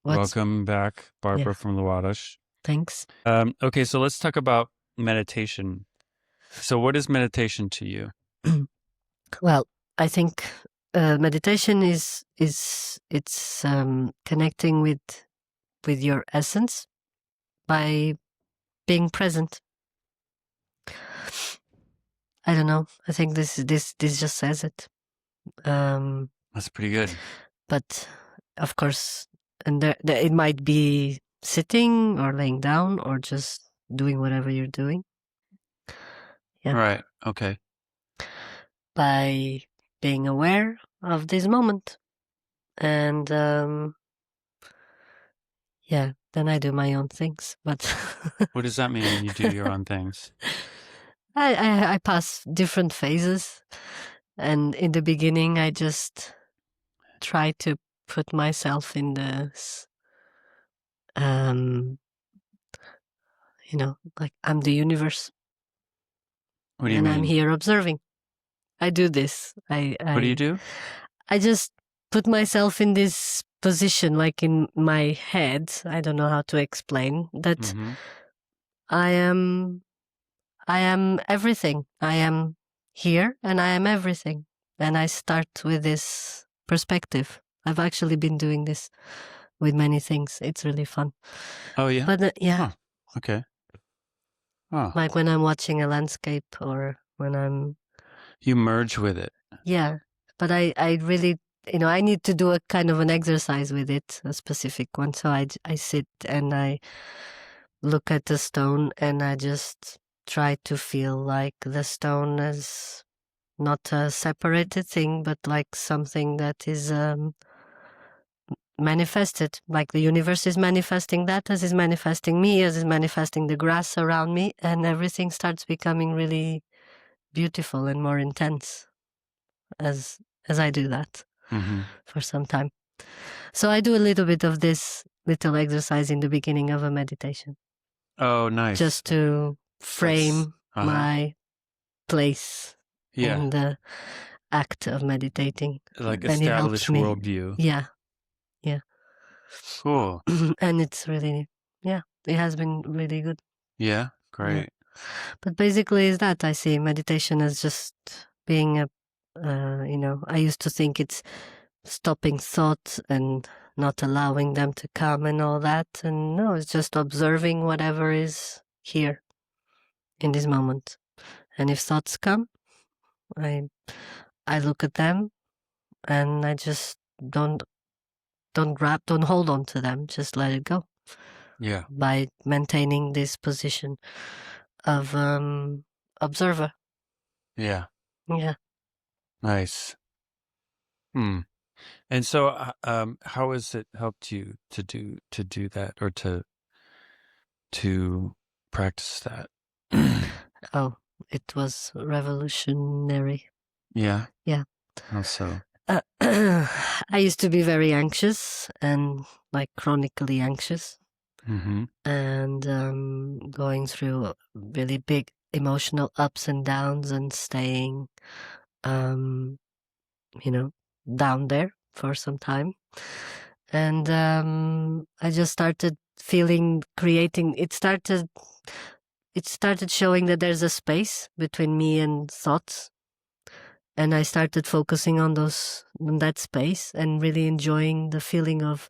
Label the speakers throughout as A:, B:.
A: Welcome back, Barbara
B: Yeah.
A: from Luwadush.
B: Thanks.
A: Okay, so let's talk about meditation. So what is meditation to you?
B: Well, I think meditation is it's connecting with your essence by being present. I don't know. I think this just says it.
A: That's pretty good.
B: But of course, and there it might be sitting or laying down or just doing whatever you're doing. Yeah.
A: Right. Okay.
B: By being aware of this moment. And yeah, then I do my own things. But
A: What does that mean? You do your own things.
B: I pass different phases, and in the beginning, I just try to put myself in this, like I'm the universe,
A: What do you
B: and
A: mean?
B: I'm here observing. I do this.
A: What do you do?
B: I just put myself in this position, like in my head. I don't know how to explain that.
A: Mm-hmm.
B: I am everything. I am here and I am everything. And I start with this perspective. I've actually been doing this with many things. It's really fun.
A: Oh, yeah?
B: But yeah.
A: Huh. Okay. Oh.
B: Like when I'm watching a landscape or when I'm...
A: You merge with it.
B: Yeah. But I really, I need to do a kind of an exercise with it, a specific one. So I sit and I look at the stone and I just try to feel like the stone is not a separated thing, but like something that is manifested, like the universe is manifesting that, as is manifesting me, as is manifesting the grass around me, and everything starts becoming really beautiful and more intense as I do that for some time. So I do a little bit of this little exercise in the beginning of a meditation.
A: Oh, nice.
B: Just to frame my place in the act of meditating.
A: Like
B: and
A: establish worldview.
B: Yeah.
A: Cool.
B: And it's really, it has been really good.
A: Yeah, great.
B: Yeah. But basically is that I see meditation as just being I used to think it's stopping thoughts and not allowing them to come and all that. And no, it's just observing whatever is here in this moment. And if thoughts come, I look at them and I just don't hold on to them. Just let it go.
A: Yeah.
B: By maintaining this position of observer.
A: Yeah.
B: Yeah.
A: Nice. And so, how has it helped you to do that or to practice that?
B: Oh, it was revolutionary.
A: Yeah.
B: Yeah.
A: How so?
B: I used to be very anxious and like chronically anxious.
A: Mm-hmm.
B: And going through really big emotional ups and downs and staying, down there for some time. And I just started it started showing that there's a space between me and thoughts. And I started focusing on that space and really enjoying the feeling of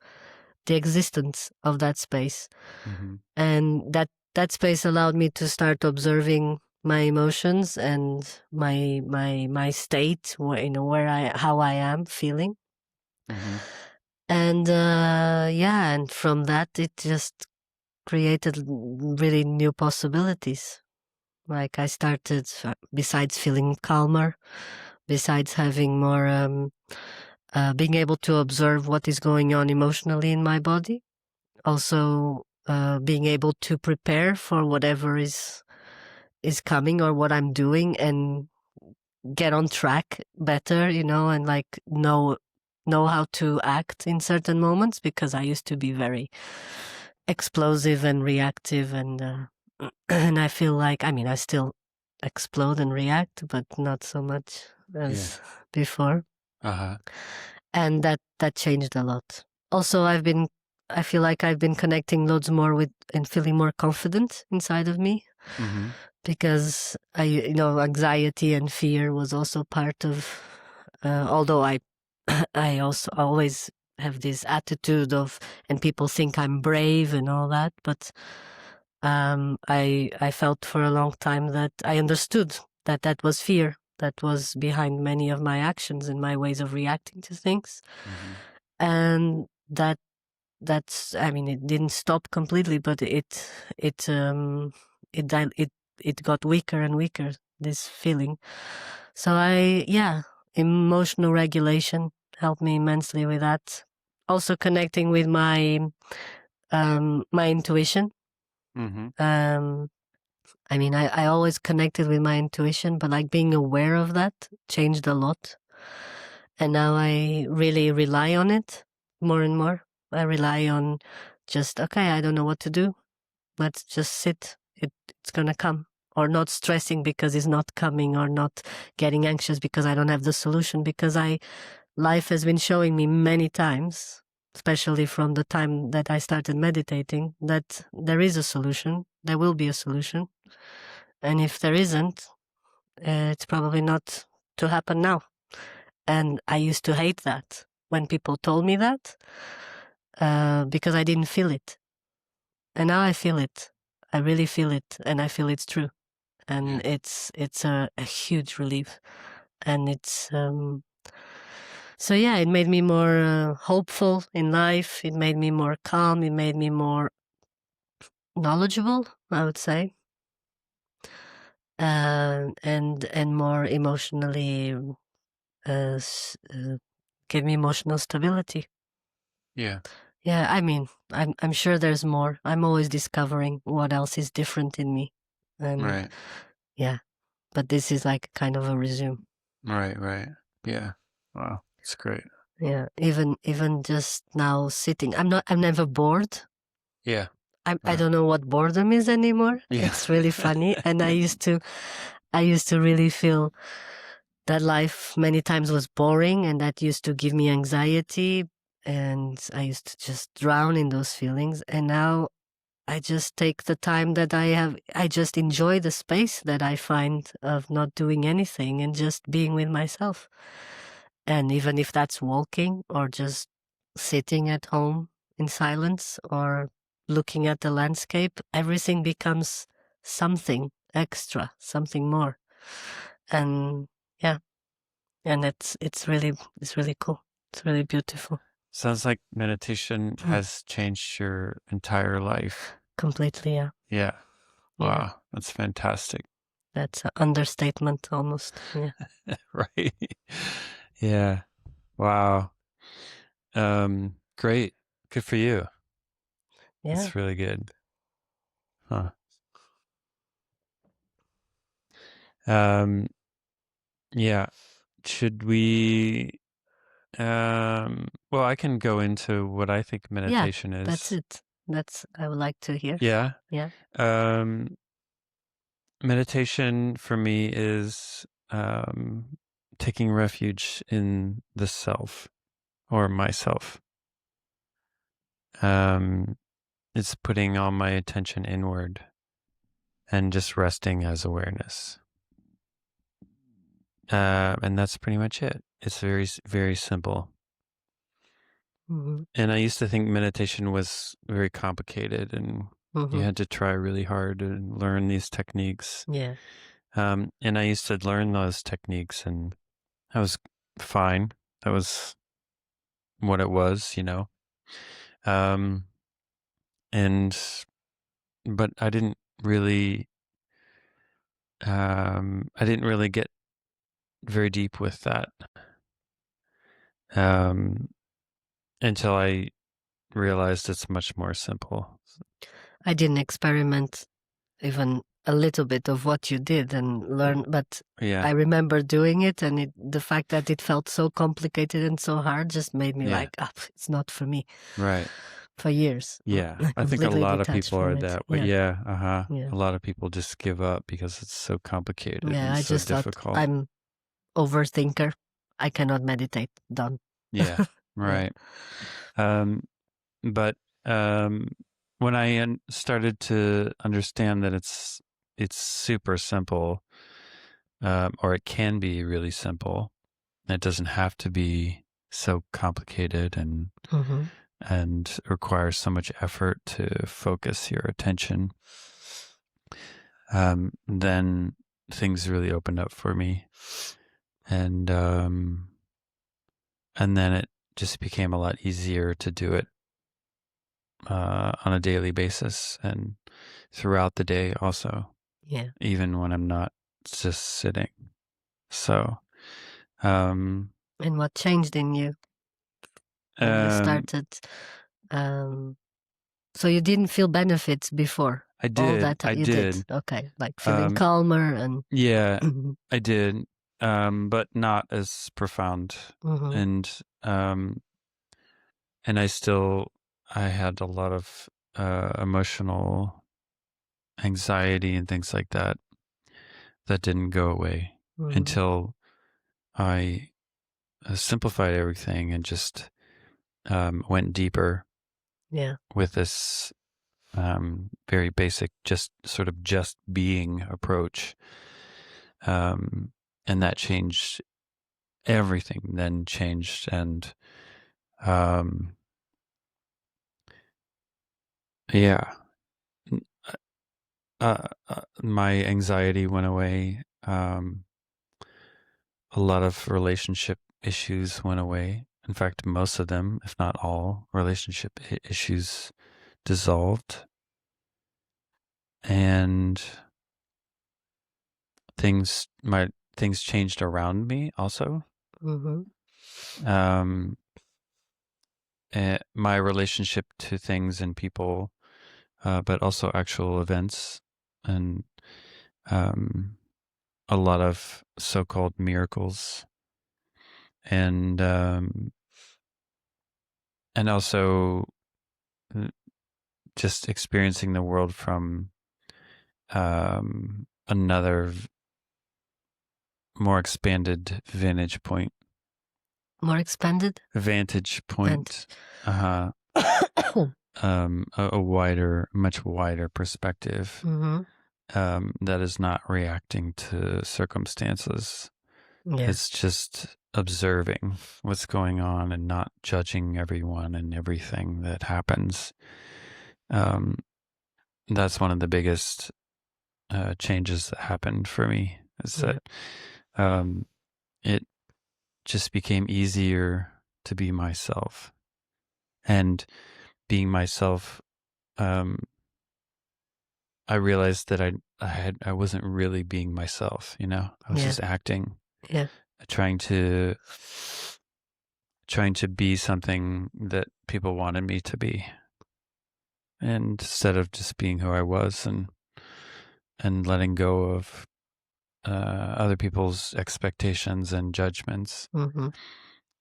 B: the existence of that space.
A: Mm-hmm.
B: And that space allowed me to start observing my emotions and my state, how I am feeling.
A: Mm-hmm.
B: And and from that it just created really new possibilities. Like I started, besides feeling calmer, besides having more being able to observe what is going on emotionally in my body, also being able to prepare for whatever is coming or what I'm doing and get on track better, and like know how to act in certain moments, because I used to be very explosive and reactive, and and I feel like, I still explode and react, but not so much as before.
A: Uh-huh.
B: And that changed a lot. Also, I've been I feel like I've been connecting loads more with and feeling more confident inside of me, because anxiety and fear was also part of. Although I also always have this attitude of, and people think I'm brave and all that, but I felt for a long time that I understood that was fear that was behind many of my actions and my ways of reacting to things, and I mean, it didn't stop completely, but it got weaker and weaker, this feeling. So emotional regulation helped me immensely with that. Also connecting with my intuition. I mean, I always connected with my intuition, but like being aware of that changed a lot. And now I really rely on it more and more. I rely on just, okay, I don't know what to do. Let's just sit. It's going to come. Or not stressing because it's not coming, or not getting anxious because I don't have the solution, because life has been showing me many times, especially from the time that I started meditating, that there is a solution. There will be a solution. And if there isn't, it's probably not to happen now. And I used to hate that when people told me that, because I didn't feel it. And now I feel it. I really feel it, and I feel it's true. And it's a huge relief. And it's so yeah, it made me more hopeful in life. It made me more calm. It made me more knowledgeable, I would say, and more emotionally, gave me emotional stability.
A: Yeah.
B: Yeah, I mean, I'm sure there's more. I'm always discovering what else is different in me, and
A: Right.
B: yeah, but this is like kind of a resume.
A: Right. Yeah. Wow. It's great.
B: Yeah, even just now sitting, I'm never bored.
A: Yeah.
B: I don't know what boredom is anymore.
A: Yeah.
B: It's really funny. And I used to really feel that life many times was boring, and that used to give me anxiety, and I used to just drown in those feelings. And now I just take the time that I have. I just enjoy the space that I find of not doing anything and just being with myself. And even if that's walking, or just sitting at home in silence, or looking at the landscape, everything becomes something extra, something more. And yeah, and it's really cool. It's really beautiful.
A: Sounds like meditation has changed your entire life.
B: Completely, yeah.
A: Yeah. Wow.
B: Yeah.
A: That's fantastic.
B: That's an understatement almost. Yeah.
A: Right. Yeah. Wow. Great. Good for you.
B: Yeah.
A: That's really good. Huh. Yeah. Should we well, I can go into what I think meditation is.
B: That's it. I would like to hear.
A: Yeah.
B: Yeah.
A: Meditation for me is taking refuge in the self, or myself. It's putting all my attention inward and just resting as awareness. And that's pretty much it. It's very, very simple. And I used to think meditation was very complicated, and you had to try really hard and learn these techniques.
B: Yeah.
A: And I used to learn those techniques, and I was fine. That was what it was, but I didn't really get very deep with that until I realized it's much more simple.
B: I didn't experiment even a little bit of what you did and learn, but I remember doing it, and the fact that it felt so complicated and so hard just made me like, it's not for me.
A: Right.
B: For years.
A: Yeah. I think a lot of people are that, but
B: yeah.
A: A lot of people just give up because it's so complicated and
B: I
A: so
B: just
A: difficult.
B: thought, I'm overthinker. I cannot meditate. Done.
A: Yeah. Right. But when I started to understand that it's super simple, or it can be really simple. It doesn't have to be so complicated
B: Mm-hmm.
A: and requires so much effort to focus your attention. Then things really opened up for me, and then it just became a lot easier to do it on a daily basis and throughout the day also,
B: Yeah.
A: even when I'm not just sitting. So, um,
B: And what changed in you when you
A: um,
B: started? Um, so you didn't feel benefits before
A: I
B: all
A: did,
B: that
A: I
B: you did.
A: did.
B: Okay, like feeling
A: Um,
B: calmer and.
A: yeah,
B: Mm-hmm.
A: I did, but not as profound.
B: Mm-hmm.
A: And, um, and I had a lot of, emotional anxiety and things like that that didn't go away
B: Mm-hmm.
A: until I simplified everything and just went deeper
B: Yeah.
A: with this very basic, just being approach. Um, and that changed everything, then changed. And um, yeah, my anxiety went away. A lot of relationship issues went away. In fact, most of them, if not all, relationship issues dissolved. And things changed around me also.
B: Mm-hmm.
A: Um, my relationship to things and people, but also actual events, and um, a lot of so-called miracles, and also uh, just experiencing the world from another more expanded vantage point.
B: More expanded.
A: Vantage point.
B: Vantage.
A: Uh
B: Mm-hmm.
A: a wider, much wider perspective, that is not reacting to circumstances.
B: Yeah.
A: It's just observing what's going on and not judging everyone and everything that happens. Um, that's one of the biggest changes that happened for me. Is
B: Yeah.
A: that um, it just became easier to be myself, and being myself. Um, I realized that I wasn't really being myself. I was
B: Yeah.
A: just acting,
B: Yeah.
A: trying to be something that people wanted me to be, and instead of just being who I was, and letting go of other people's expectations and judgments.
B: Mm-hmm.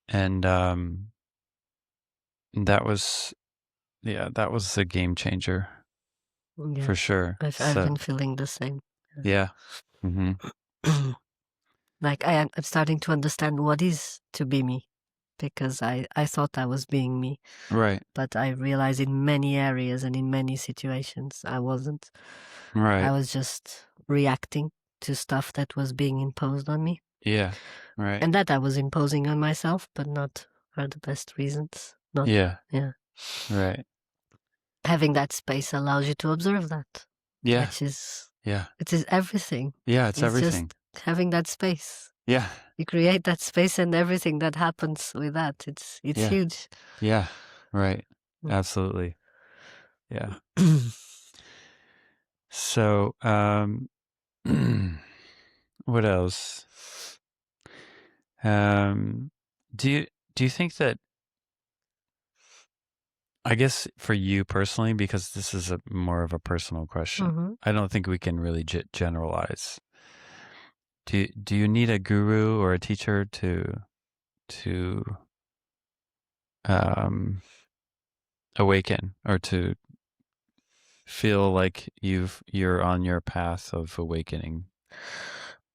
A: And that was that was a game changer
B: Yeah.
A: for sure.
B: I've
A: So
B: been feeling the same.
A: yeah. Hmm.
B: Like I'm starting to understand what is to be me, because I thought I was being me,
A: Right.
B: but I realized in many areas and in many situations I wasn't. I
A: Right.
B: was just reacting to stuff that was being imposed on me,
A: Yeah. Right.
B: and that I was imposing on myself, but not for the best reasons. Not,
A: Yeah.
B: yeah.
A: Right.
B: Having that space allows you to observe that,
A: Yeah.
B: which is,
A: Yeah.
B: it is everything.
A: Yeah. It's
B: It's just
A: everything.
B: having that space.
A: Yeah.
B: You create that space and everything that happens with that. It's
A: Yeah.
B: huge.
A: Yeah. Right. Absolutely. Yeah. So, what else? Um, do you think that, I guess for you personally, because this is more of a personal question,
B: Mm-hmm.
A: I don't think we can really generalize. Do you need a guru or a teacher to um, awaken, or to feel like you're on your path of awakening?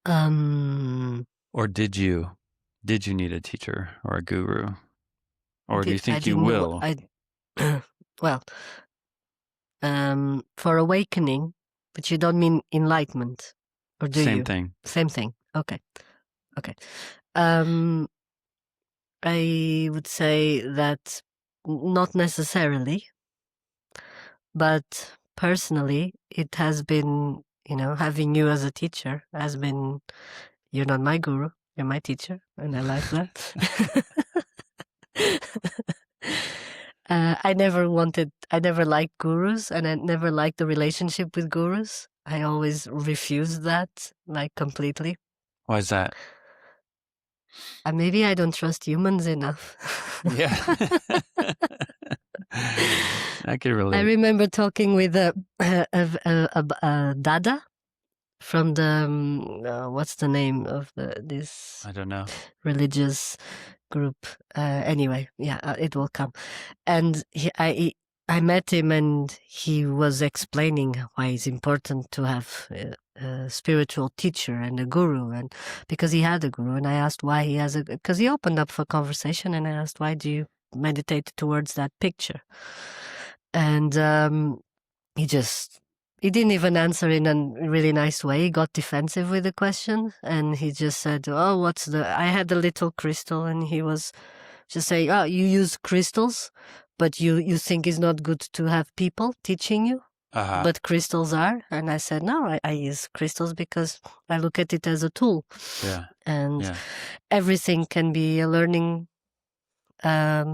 B: Um,
A: Or did you need a teacher or a guru? Or do you
B: I
A: think you
B: didn't.
A: will?
B: I well, for awakening, but you don't mean enlightenment, or do
A: Same
B: you?
A: thing.
B: Same thing. Okay. I would say that not necessarily, but personally, it has been, having you as a teacher has been, you're not my guru, you're my teacher, and I like that. I never liked gurus, and I never liked the relationship with gurus. I always refused that, like, completely.
A: Why is that?
B: Maybe I don't trust humans enough.
A: Yeah. I can relate.
B: I remember talking with a Dada from the what's the name of this
A: I don't know.
B: religious group. Anyway, yeah, it will come. And I met him, and he was explaining why it's important to have a spiritual teacher and a guru, and because he had a guru. And I asked why he has because he opened up for conversation, and I asked, why do you meditate towards that picture? And he didn't even answer in a really nice way. He got defensive with the question, and he just said, oh, I had a little crystal, and he was just saying, oh, you use crystals, but you think it's not good to have people teaching you, but crystals are. And I said, no, I use crystals because I look at it as a tool.
A: Yeah.
B: And everything can be a learning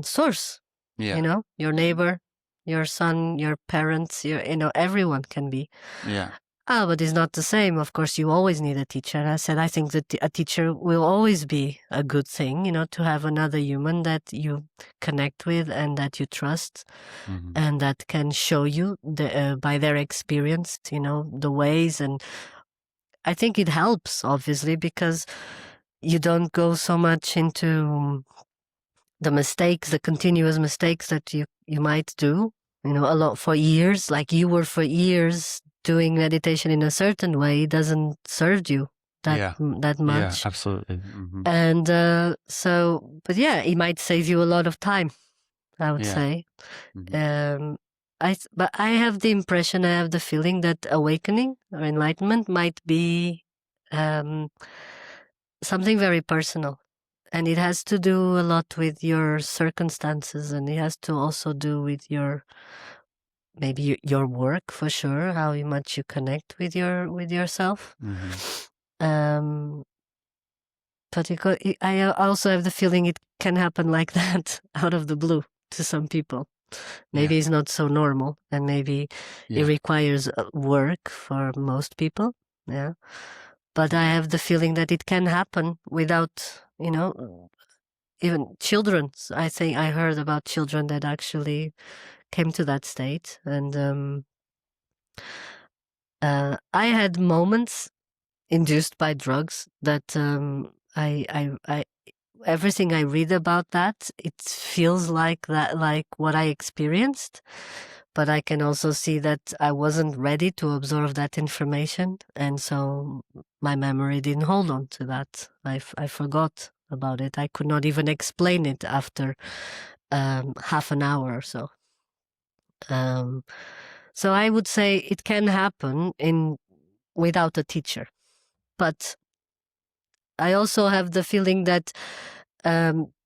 B: source.
A: Yeah.
B: Your neighbor, your son, your parents, everyone can be.
A: Yeah.
B: But it's not the same. Of course, you always need a teacher. And I said, I think that a teacher will always be a good thing, to have another human that you connect with and that you trust, and that can show you by their experience, the ways. And I think it helps, obviously, because you don't go so much into the continuous mistakes that you might do, a lot for years, like you were for years doing meditation in a certain way. It doesn't serve you that much.
A: Yeah, absolutely.
B: And but yeah, it might save you a lot of time, I would say. But I have the impression, I have the feeling that awakening or enlightenment might be something very personal. And it has to do a lot with your circumstances, and it has to also do with maybe your work, for sure, how much you connect with yourself. But I also have the feeling it can happen like that out of the blue to some people. Maybe it's not so normal, and maybe it requires work for most people. Yeah. But I have the feeling that it can happen without, even children. I think I heard about children that actually came to that state. And I had moments induced by drugs that I everything I read about that, it feels like that, like what I experienced. But I can also see that I wasn't ready to absorb that information, and so my memory didn't hold on to that. I forgot about it. I could not even explain it after half an hour or so. So I would say it can happen without a teacher. But I also have the feeling that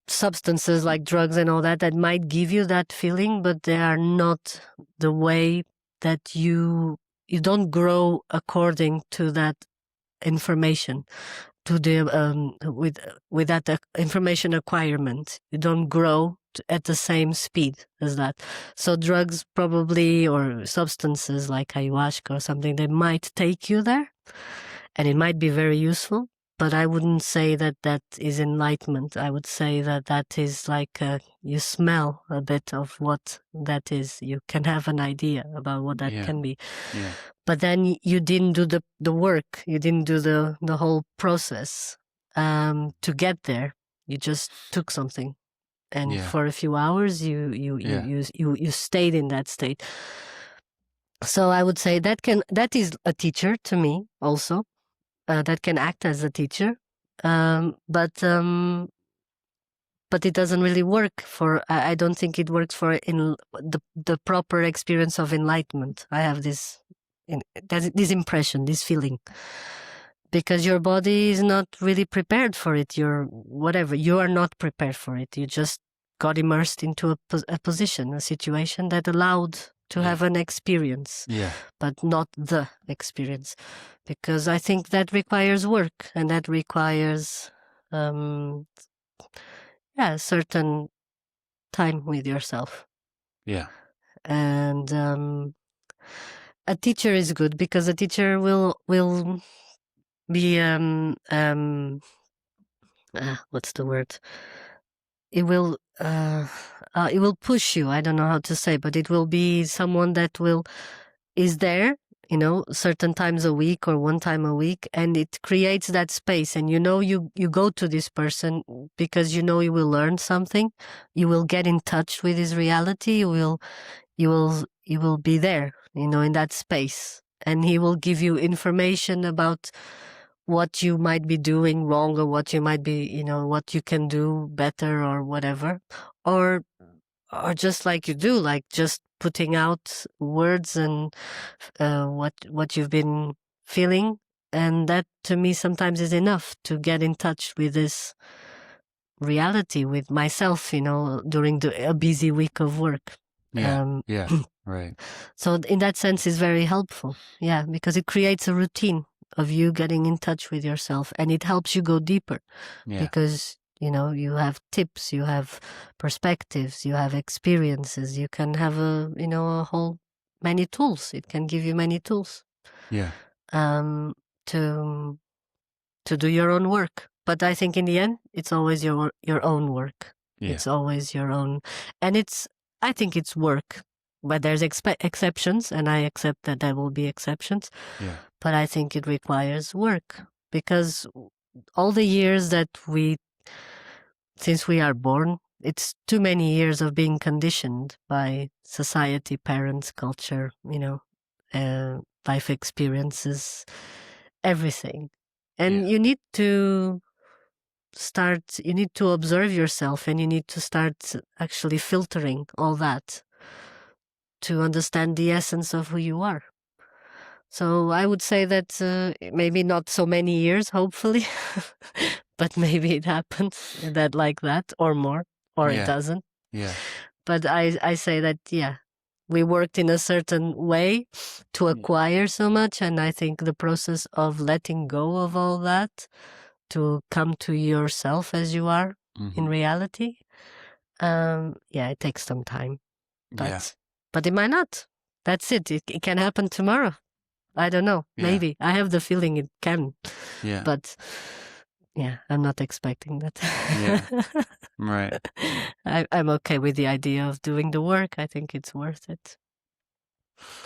B: substances like drugs and all that might give you that feeling, but they are not the way that you don't grow according to that information, to the with that information acquirement. You don't grow at the same speed as that. So drugs probably, or substances like ayahuasca or something, they might take you there, and it might be very useful. But I wouldn't say that is enlightenment. I would say that is like you smell a bit of what that is. You can have an idea about what that can be.
A: Yeah.
B: But then you didn't do the work. You didn't do the whole process to get there. You just took something, and for a few hours you stayed in that state. So I would say that is a teacher to me also. That can act as a teacher. But but it doesn't really work for. I don't think it works for in the proper experience of enlightenment. I have this impression, this feeling, because your body is not really prepared for it. You are not prepared for it. You just got immersed into a position, a situation that allowed to have an experience, but not the experience, because I think that requires work, and that requires a certain time with yourself. And a teacher is good, because a teacher will be what's the word? It will push you. I don't know how to say, but it will be someone that is there, certain times a week or one time a week, and it creates that space. And you go to this person because you will learn something. You will get in touch with his reality. You will be there, in that space, and he will give you information about what you might be doing wrong, or what you might be, what you can do better, or whatever, or just like you do, like just putting out words and what you've been feeling. And that, to me, sometimes is enough to get in touch with this reality, with myself, during a busy week of work.
A: Right.
B: So in that sense, it's very helpful. Yeah, because it creates a routine of you getting in touch with yourself, and it helps you go deeper. Because you have tips, you have perspectives, you have experiences, you can have many tools. It can give you many tools. To do your own work. But I think in the end, it's always your own work. It's always your own, and I think it's work. But there's exceptions, and I accept that there will be exceptions. But I think it requires work, because all the years that since we are born, it's too many years of being conditioned by society, parents, culture, life experiences, everything. And you need to observe yourself, and you need to start actually filtering all that to understand the essence of who you are. So I would say that maybe not so many years, hopefully, but maybe it happens like that, or more, or it doesn't. But I say that, we worked in a certain way to acquire so much, and I think the process of letting go of all that to come to yourself as you are in reality, it takes some time. But it might not. That's it. It can happen tomorrow. I don't know. Maybe. I have the feeling it can. But I'm not expecting that.
A: Right.
B: I'm okay with the idea of doing the work. I think it's worth it.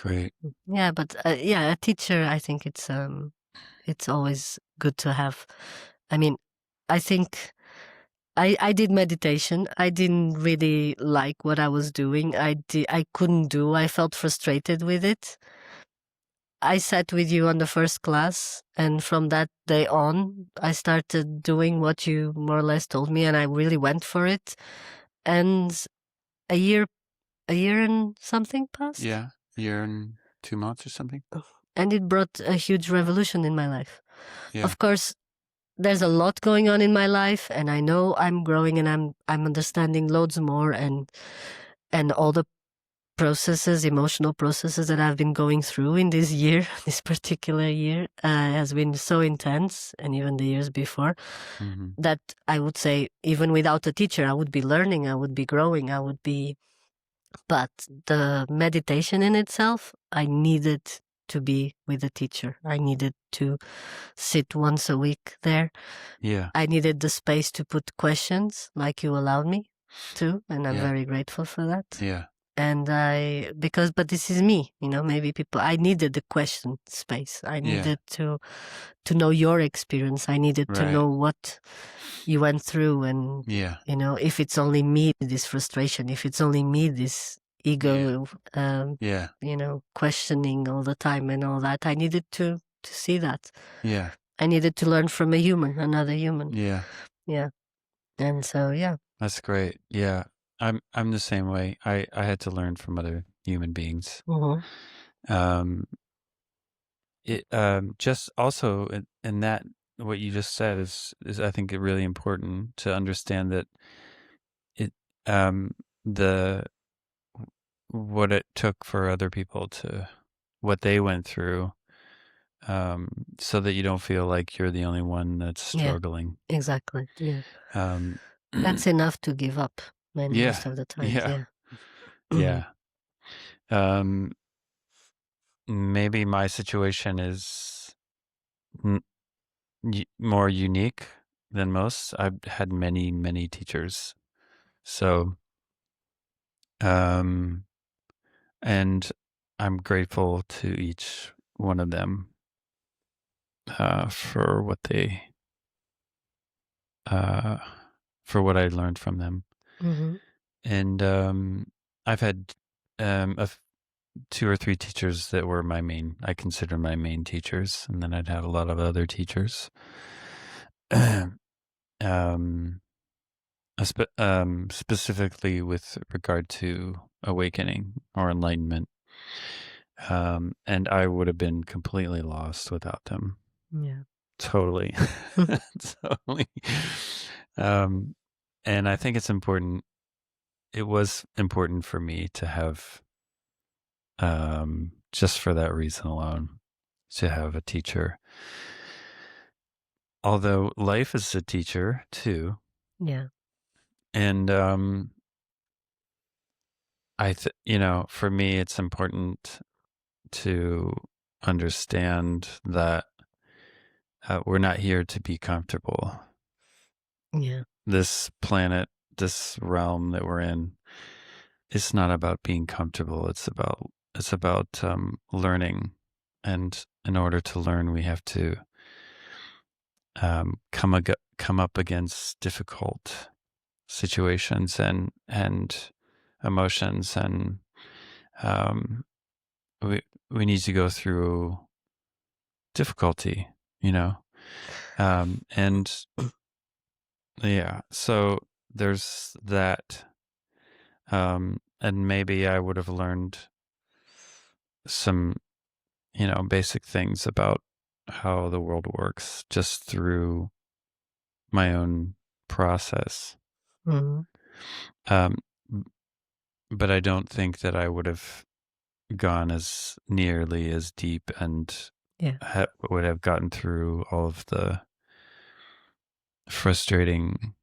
A: Great.
B: Yeah, but a teacher, I think it's always good to have. I mean, I think I did meditation. I didn't really like what I was doing. I couldn't do. I felt frustrated with it. I sat with you on the first class, and from that day on, I started doing what you more or less told me, and I really went for it. And a year and something passed.
A: Yeah, a year and 2 months or something.
B: And it brought a huge revolution in my life. Of course, there's a lot going on in my life, and I know I'm growing, and I'm understanding loads more, and all the processes, emotional processes that I've been going through in this year, this particular year, has been so intense, and even the years before, that I would say, even without a teacher, I would be learning, I would be growing, but the meditation in itself, I needed to be with a teacher. I needed to sit once a week there. I needed the space to put questions like you allowed me to, and I'm very grateful for that. And but this is me, maybe I needed the question space. I needed to know your experience. I needed to know what you went through, and, if it's only me, this frustration, if it's only me, this ego, questioning all the time and all that. I needed to see that. I needed to learn from another human. And so,
A: That's great. Yeah. I'm the same way. I had to learn from other human beings.
B: Mm-hmm.
A: Um it just also in that what you just said is I think really important to understand that it the what it took for other people to what they went through, so that you don't feel like you're the only one that's
B: Yeah,
A: struggling.
B: exactly. Yeah.
A: Um,
B: That's enough to give up
A: yeah,
B: most of the times.
A: yeah,
B: Yeah. Mm-hmm.
A: yeah. Um, Maybe my situation is n- more unique than most. I've had many, many teachers. So, um, and I'm grateful to each one of them, for what they, uh, for what I learned from them.
B: Mm-hmm.
A: And, I've had, a two or three teachers that were I consider my main teachers. And then I'd have a lot of other teachers. um, Specifically with regard to awakening or enlightenment. And I would have been completely lost without them.
B: Yeah.
A: Totally. Totally. Um, and I think it was important for me to have, just for that reason alone, to have a teacher. Although life is a teacher too.
B: Yeah.
A: And, for me, it's important to understand that, we're not here to be comfortable.
B: Yeah.
A: This planet, this realm that we're in, it's not about being comfortable. It's about learning, and in order to learn, we have to, come up against difficult situations and emotions, and, um, we we need to go through difficulty, you know. And yeah, so there's that. And maybe I would have learned some, basic things about how the world works just through my own process.
B: Mm-hmm.
A: Um, but I don't think that I would have gone as nearly as deep and
B: Yeah.
A: would have gotten through all of the frustrating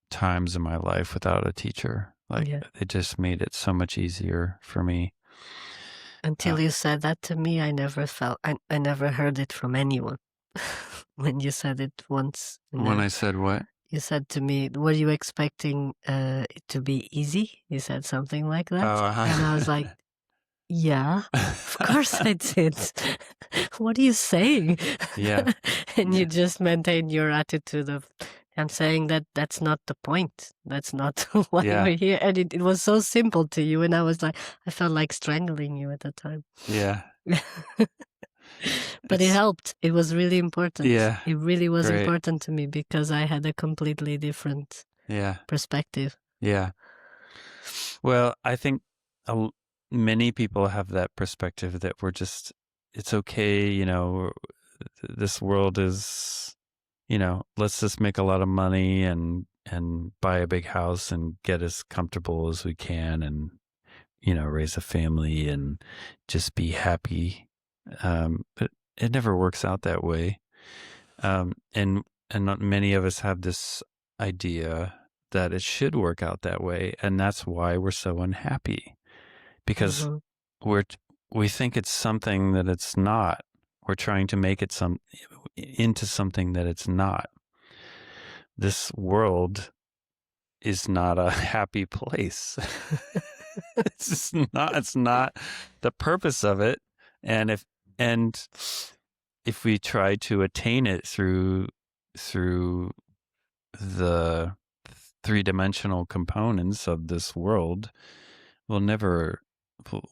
A: times in my life without a teacher. Like,
B: Yeah.
A: it just made it so much easier for me. Uh,
B: Until you said that to me, I never heard it from anyone. When you said it once,
A: when I said what?
B: you said to me, were you expecting it to be easy? You said something like that.
A: Oh,
B: And I was like, yeah, of course I did. What are you saying?
A: Yeah.
B: And you
A: Yeah.
B: just maintain your attitude of, I'm saying that that's not the point. That's not why
A: Yeah.
B: we're here. And it was so simple to you. And I was like, I felt like strangling you at the time.
A: Yeah.
B: But it
A: It's,
B: helped. It was really important.
A: yeah.
B: It really was
A: Great.
B: important to me because I had a completely different
A: Yeah.
B: perspective.
A: Yeah. Well, I think a l many people have that perspective that it's okay, this world is, let's just make a lot of money and buy a big house and get as comfortable as we can, and, raise a family and just be happy. But it never works out that way. And not many of us have this idea that it should work out that way, and that's why we're so unhappy, because
B: Mm-hmm.
A: we're we think it's something that it's not. We're trying to make it into something that it's not. This world is not a happy place. It's just not. It's not the purpose of it. And and if we try to attain it through the three-dimensional components of this world, we'll never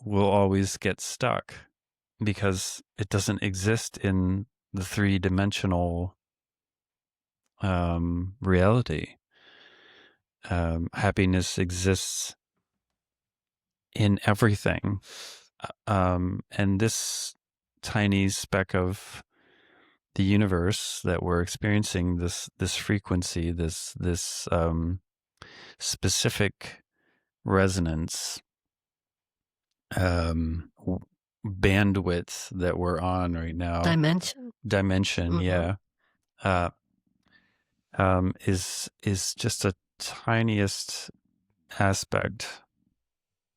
A: we'll always get stuck, because it doesn't exist in the three-dimensional reality. happiness exists in everything. And this tiny speck of the universe that we're experiencing, this frequency, this specific resonance, bandwidth that we're on right now. Dimension, yeah. Is just a tiniest aspect,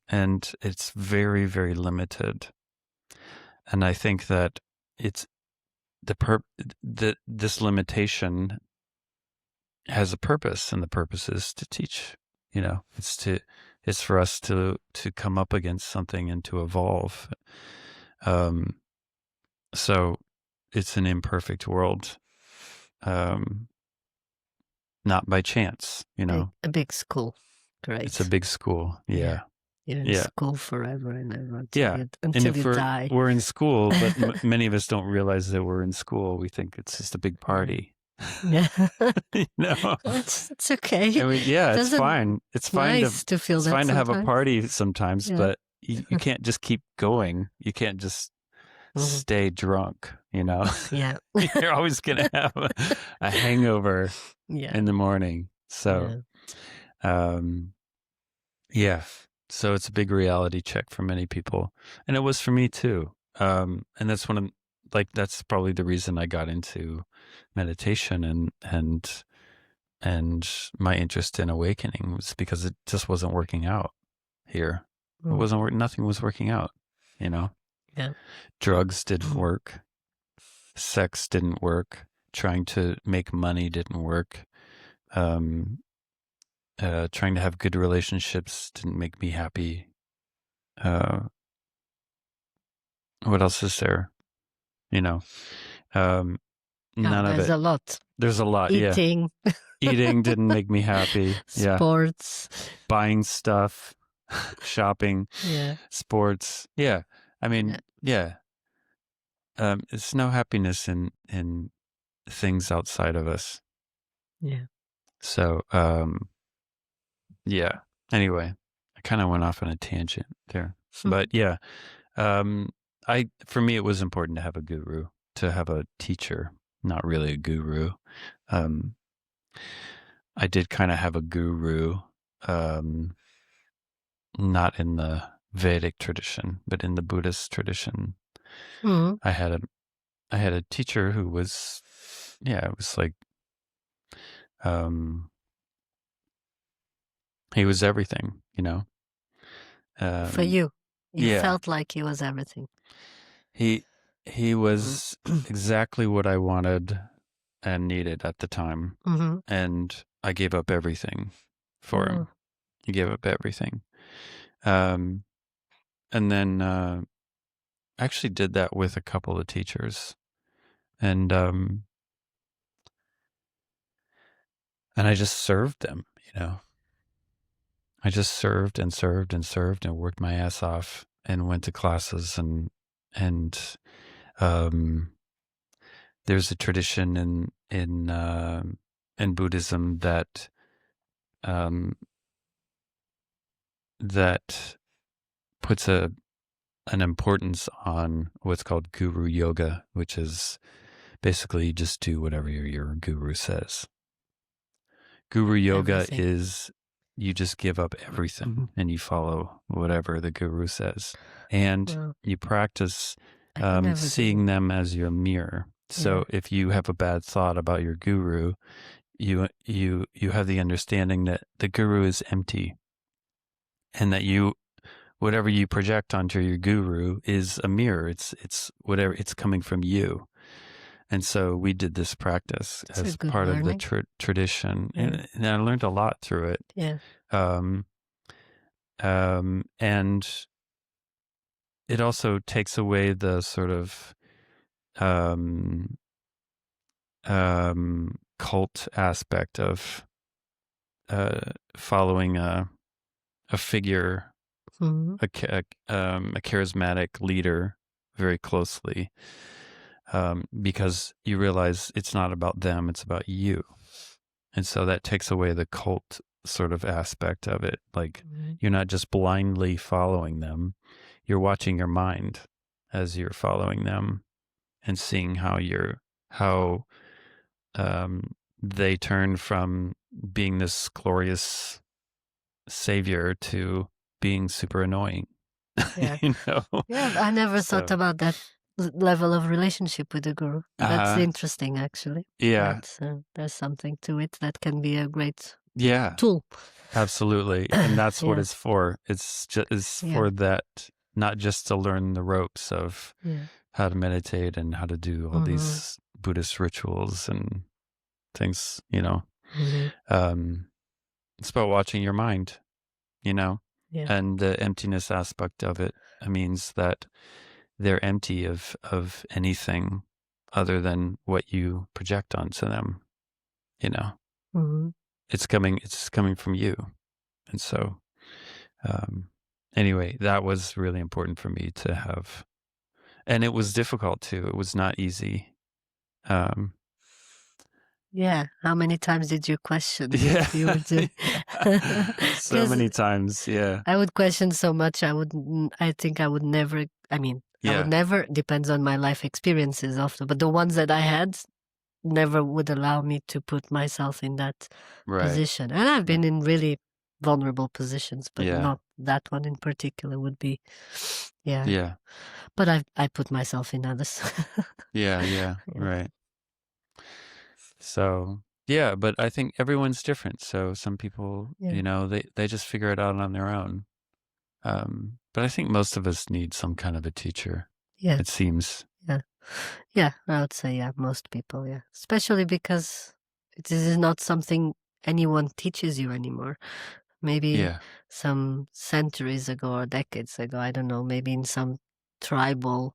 A: and it's very, very limited. And I think that it's this limitation has a purpose, and the purpose is to teach. It's for us to come up against something and to evolve. So it's an imperfect world, not by chance,
B: A big school, great.
A: It's a big school, yeah.
B: You're in school forever and ever until you die.
A: We're in school, but many of us don't realize that we're in school. We think it's just a big party.
B: Yeah.
A: It's
B: okay.
A: I mean, it's fine. It's fine
B: to feel
A: it's
B: that
A: fine
B: sometimes.
A: to have a party sometimes, but you can't just keep going. You can't just stay drunk,
B: Yeah.
A: You're always going to have a hangover in the morning. So, so it's a big reality check for many people. And it was for me too. And that's that's probably the reason I got into meditation and my interest in awakening was because it just wasn't working out here. It wasn't nothing was working out,
B: Yeah.
A: Drugs didn't work. Sex didn't work. Trying to make money didn't work. Trying to have good relationships didn't make me happy. What else is there? None of it.
B: There's a lot.
A: There's a lot.
B: Eating.
A: Yeah. Eating didn't make me happy.
B: Sports.
A: Buying stuff, shopping.
B: Yeah.
A: Sports. Yeah. I mean, it's no happiness in things outside of us.
B: Yeah.
A: So, Anyway, I kind of went off on a tangent there, but for me, it was important to have a guru, to have a teacher, not really a guru. I did kind of have a guru, not in the Vedic tradition, but in the Buddhist tradition.
B: Mm-hmm.
A: I had a teacher who was, it was like, he was everything,
B: for you felt like he was everything.
A: He was exactly what I wanted and needed at the time. And I gave up everything for him. He gave up everything. And then I actually did that with a couple of teachers. And I just served them, I just served and served and served and worked my ass off and went to classes and there's a tradition in Buddhism that puts an importance on what's called guru yoga, which is basically you just do whatever your guru says. Guru yoga is you just give up everything and you follow whatever the guru says, and you practice seeing them as your mirror. So if you have a bad thought about your guru, you have the understanding that the guru is empty, and that whatever you project onto your guru is a mirror. It's whatever, it's coming from you. And so we did this practice as part of the tradition, and I learned a lot through it.
B: Yeah.
A: And it also takes away the sort of cult aspect of following a figure, a charismatic leader very closely, because you realize it's not about them, it's about you. And so that takes away the cult sort of aspect of it. Like
B: Mm-hmm.
A: you're not just blindly following them, you're watching your mind as you're following them and seeing how they turn from being this glorious savior to being super annoying.
B: Yeah.
A: You know?
B: Yeah, I never thought
A: So,
B: about that level of relationship with the guru. That's
A: uh,
B: interesting, actually.
A: yeah,
B: That there's something to it that can be a great
A: yeah,
B: tool.
A: absolutely. And that's what
B: Yeah,
A: it's for. It's just is
B: yeah,
A: for that, not just to learn the ropes of
B: yeah.
A: how to meditate and how to do all
B: Mm-hmm.
A: these Buddhist rituals and things, you know.
B: Mm-hmm.
A: Um, it's about watching your mind, you know,
B: Yeah.
A: and the emptiness aspect of it means that they're empty of anything other than what you project onto them, you know.
B: Mm-hmm.
A: It's coming from you. And so anyway, that was really important for me to have, and it was difficult too. It was not easy. Um
B: Yeah. How many times did you question
A: yeah.
B: what you were doing?
A: So
B: Because
A: many times, yeah.
B: I would question so much. I think I would never. I mean, I would
A: Yeah.
B: never. Depends on my life experiences often, but the ones that I had never would allow me to put myself in that
A: Right.
B: position. And I've
A: Right.
B: been in really vulnerable positions, but
A: Yeah.
B: not that one in particular would be. Yeah.
A: Yeah.
B: But I put myself in others.
A: Yeah, yeah.
B: Yeah.
A: Right. So, yeah, but I think everyone's different. So some people,
B: Yeah.
A: you know, they just figure it out on their own. But I think most of us need some kind of a teacher,
B: Yeah.
A: it seems.
B: Yeah. Yeah. I would say, yeah, most people. Yeah. Especially because this is not something anyone teaches you anymore. Maybe
A: Yeah.
B: some centuries ago or decades ago, I don't know, maybe in some tribal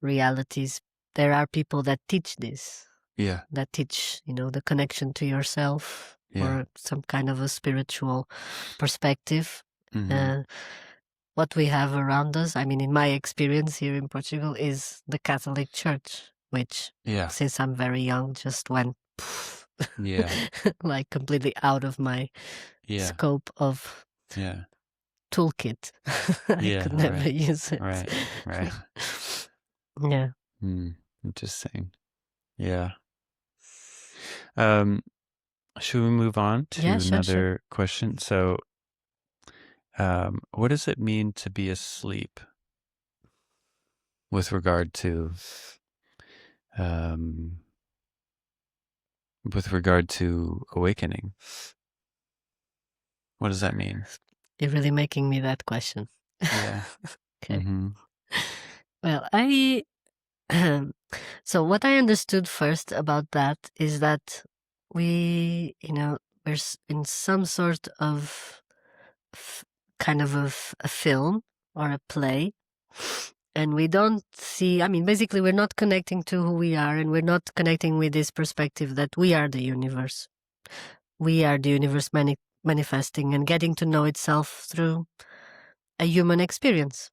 B: realities, there are people that teach this,
A: Yeah.
B: that teach, the connection to yourself
A: Yeah.
B: or some kind of a spiritual perspective.
A: Mhm.
B: Uh, what we have around us, I mean, in my experience here in Portugal, is the Catholic Church, which,
A: Yeah.
B: since I'm very young, just went poof,
A: Yeah.
B: like completely out of my
A: Yeah.
B: scope of
A: Yeah.
B: toolkit. I
A: Yeah,
B: could never
A: right.
B: use it.
A: Right. Right.
B: Yeah.
A: Hmm. Interesting. Yeah. Um, should we move on
B: Yeah,
A: to
B: sure, sure.
A: another question? So, what does it mean to be asleep with regard to um, awakening? What does that mean?
B: You're really making me that question.
A: Yeah.
B: Okay.
A: Mm-hmm.
B: Well, so what I understood first about that is that we're in some sort of kind of a film or a play, and we don't see, I mean, basically we're not connecting to who we are, and we're not connecting with this perspective that we are the universe. We are the universe manifesting and getting to know itself through a human experience.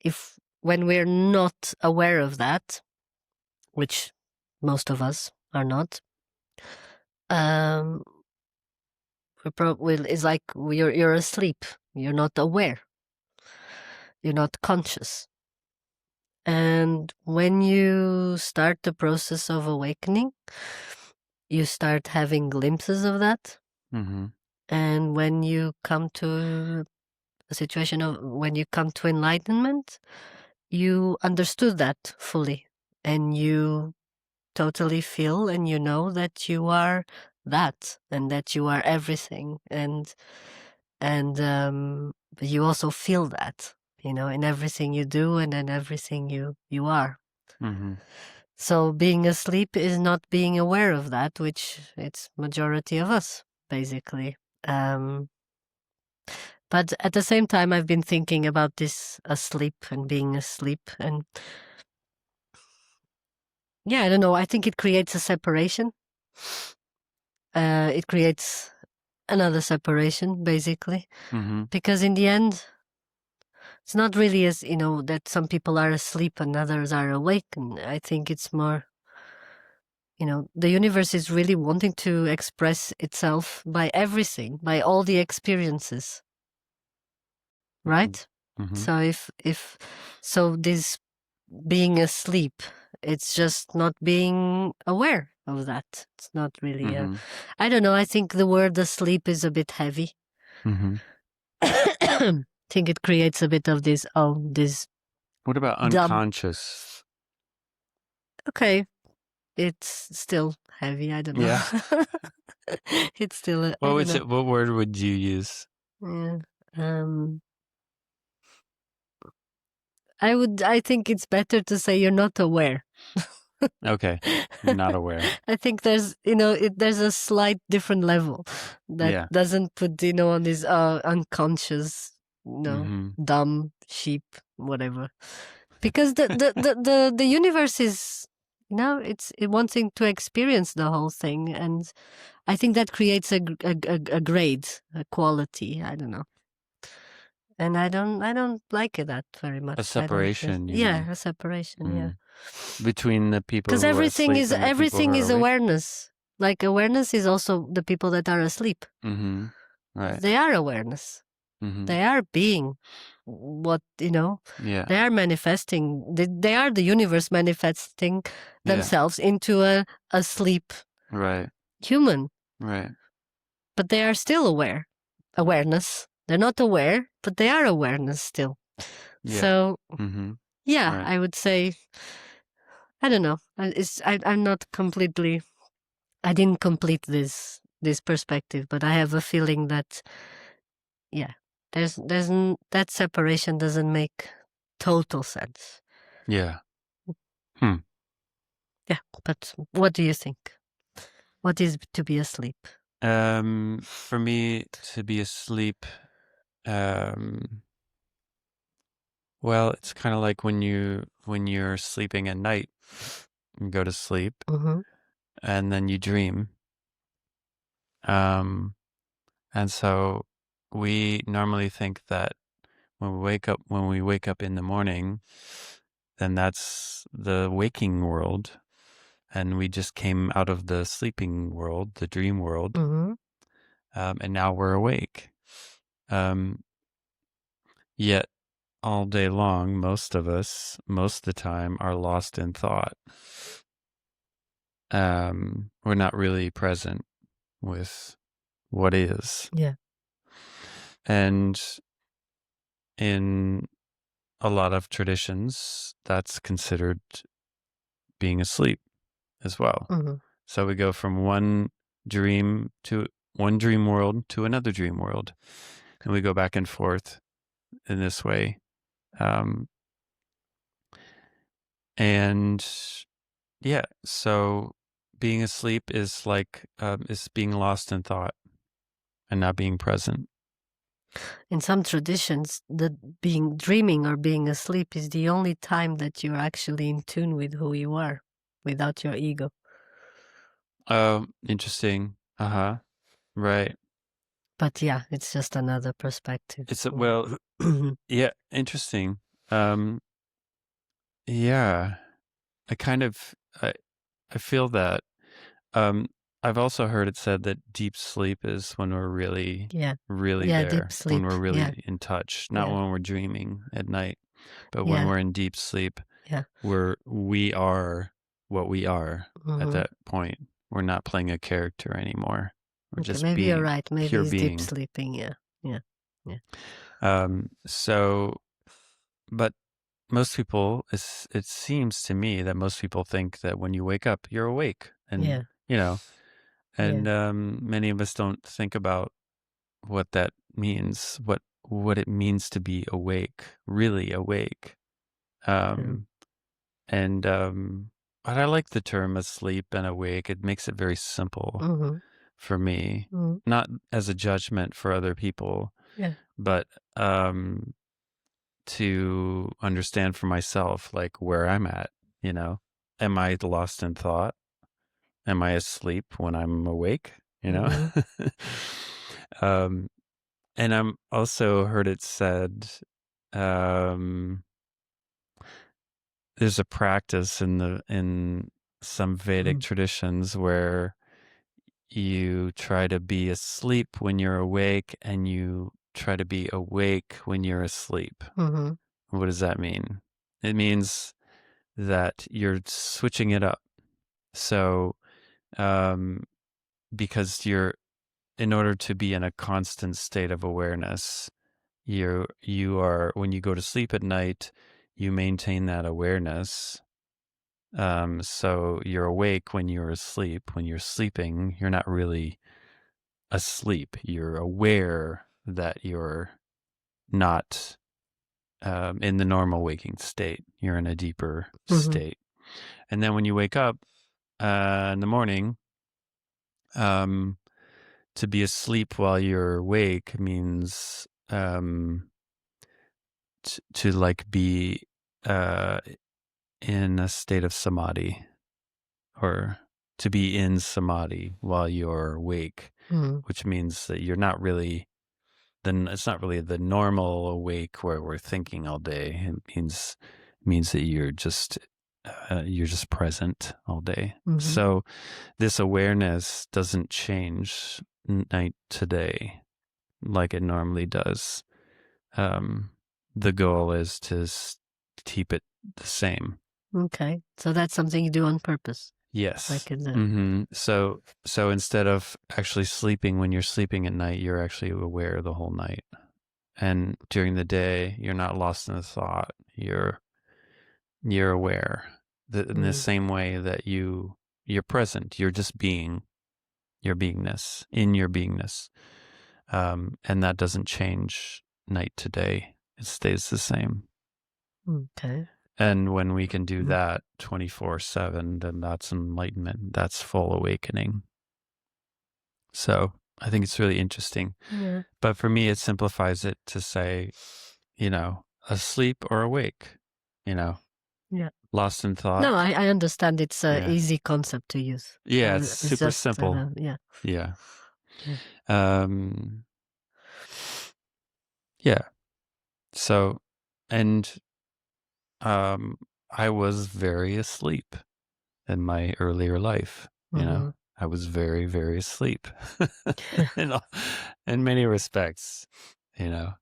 B: If when we're not aware of that, which most of us are not, um, it's like you're asleep. You're not aware. You're not conscious. And when you start the process of awakening, you start having glimpses of that.
A: Mm-hmm.
B: And when you come to a situation of when you come to enlightenment, you understood that fully, and you totally feel and you know that you are that, and that you are everything, and but you also feel that, in everything you do and in everything you are.
A: Mm-hmm.
B: So being asleep is not being aware of that, which it's majority of us, basically. Um, but at the same time, I've been thinking about this asleep and being asleep, and yeah, I don't know. I think it creates a separation. It creates another separation, basically,
A: Mm-hmm.
B: because in the end, it's not really as, that some people are asleep and others are awake. And I think it's more the universe is really wanting to express itself by everything, by all the experiences, right?
A: Mm-hmm.
B: So if so this being asleep, it's just not being aware of that. It's not really I don't know, I think the word asleep is a bit heavy.
A: Mm-hmm.
B: I think it creates a bit of this
A: What about
B: dumb.
A: unconscious?
B: Okay, it's still heavy. I don't know.
A: Yeah.
B: It's still. I
A: What
B: don't
A: would
B: know.
A: what word would you use?
B: Yeah. I think it's better to say you're not aware.
A: Okay, you're not aware.
B: I think there's there's a slight different level that
A: Yeah.
B: doesn't put on this unconscious, dumb sheep, whatever. Because the universe is it's wanting to experience the whole thing, and I think that creates a grade, a quality. I don't know, and I don't like it that very much.
A: A separation, you mean?
B: A separation, yeah.
A: Between the people
B: Because
A: who are asleep and the people who are awake?
B: awareness. Like awareness is also the people that are asleep.
A: Mm-hmm. Right.
B: They are awareness.
A: Mm-hmm.
B: They are being what
A: Yeah.
B: They are manifesting. They are the universe manifesting themselves into a sleep human.
A: Right.
B: But they are still aware. Awareness. They're not aware, but they are awareness still.
A: Yeah.
B: So
A: Right.
B: I would say, I don't know. I'm not completely. I didn't complete this perspective, but I have a feeling that there's that separation doesn't make total sense.
A: Yeah.
B: Yeah, but what do you think? What is to be asleep?
A: For me, to be asleep, well, it's kind of like when you're sleeping at night, you go to sleep, and then you dream. And so we normally think that when we wake up in the morning, then that's the waking world, and we just came out of the sleeping world, the dream world, and now we're awake. Yet all day long, most of us, most of the time, are lost in thought. We're not really present with what is.
B: Yeah.
A: And in a lot of traditions, that's considered being asleep as well. So we go from one dream world to another dream world, and we go back and forth in this way. And yeah, so being asleep is like is being lost in thought and not being present.
B: In some traditions, dreaming or being asleep is the only time that you're actually in tune with who you are, without your ego.
A: Interesting. Right.
B: But yeah, it's just another perspective.
A: It's yeah, interesting. Yeah, I kind of I feel that. I've also heard it said that deep sleep is when we're really there,
B: deep sleep.
A: when we're really in touch, not when we're dreaming at night, but when we're in deep sleep, we are what we are at that point. We're not playing a character anymore. We're just
B: maybe
A: being,
B: you're right. Maybe
A: pure
B: it's
A: being.
B: deep sleeping. Yeah.
A: So, but most people, it seems to me that most people think that when you wake up, you're awake, and and many of us don't think about what that means, what it means to be awake, really awake. And but I like the term asleep and awake. It makes it very simple for me, not as a judgment for other people, but to understand for myself, like where I'm at. Am I lost in thought? Am I asleep when I'm awake? And I'm also heard it said, there's a practice in some Vedic traditions where you try to be asleep when you're awake and you try to be awake when you're asleep.
B: Mm-hmm.
A: What does that mean? It means that you're switching it up. So, because in order to be in a constant state of awareness, you are, when you go to sleep at night, you maintain that awareness. So you're awake when you're asleep. When you're sleeping, you're not really asleep. You're aware that you're not in the normal waking state. You're in a deeper state. And then when you wake up in the morning, to be asleep while you're awake means to like be in a state of samadhi, or to be in samadhi while you're awake, which means that you're not really, then it's not really the normal awake where we're thinking all day. It means that you're just present all day. So this awareness doesn't change night to day like it normally does. The goal is to keep it the same.
B: Okay, so that's something you do on purpose.
A: Yes.
B: Like in the...
A: So instead of actually sleeping when you're sleeping at night, you're actually aware the whole night. And during the day, you're not lost in a thought. You're aware in the same way that you're present. You're just being your beingness, in your beingness. And that doesn't change night to day. It stays the same.
B: Okay.
A: And when we can do that 24/7, then that's enlightenment. That's full awakening. So I think it's really interesting.
B: Yeah.
A: But for me, it simplifies it to say, asleep or awake,
B: Yeah.
A: lost in thought.
B: No, I understand. It's an easy concept to use.
A: Yeah, it's super
B: just,
A: simple.
B: Yeah.
A: Yeah. So, and I was very asleep in my earlier life. I was very, very asleep in many respects, and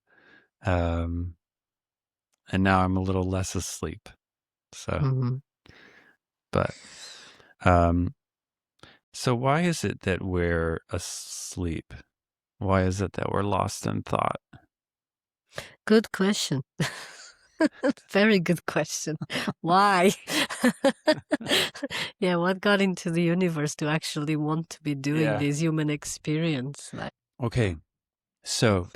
A: now I'm a little less asleep. So, but, so why is it that we're asleep? Why is it that we're lost in thought?
B: Good question. Very good question. Why? Yeah, what got into the universe to actually want to be doing this human experience?
A: Okay, so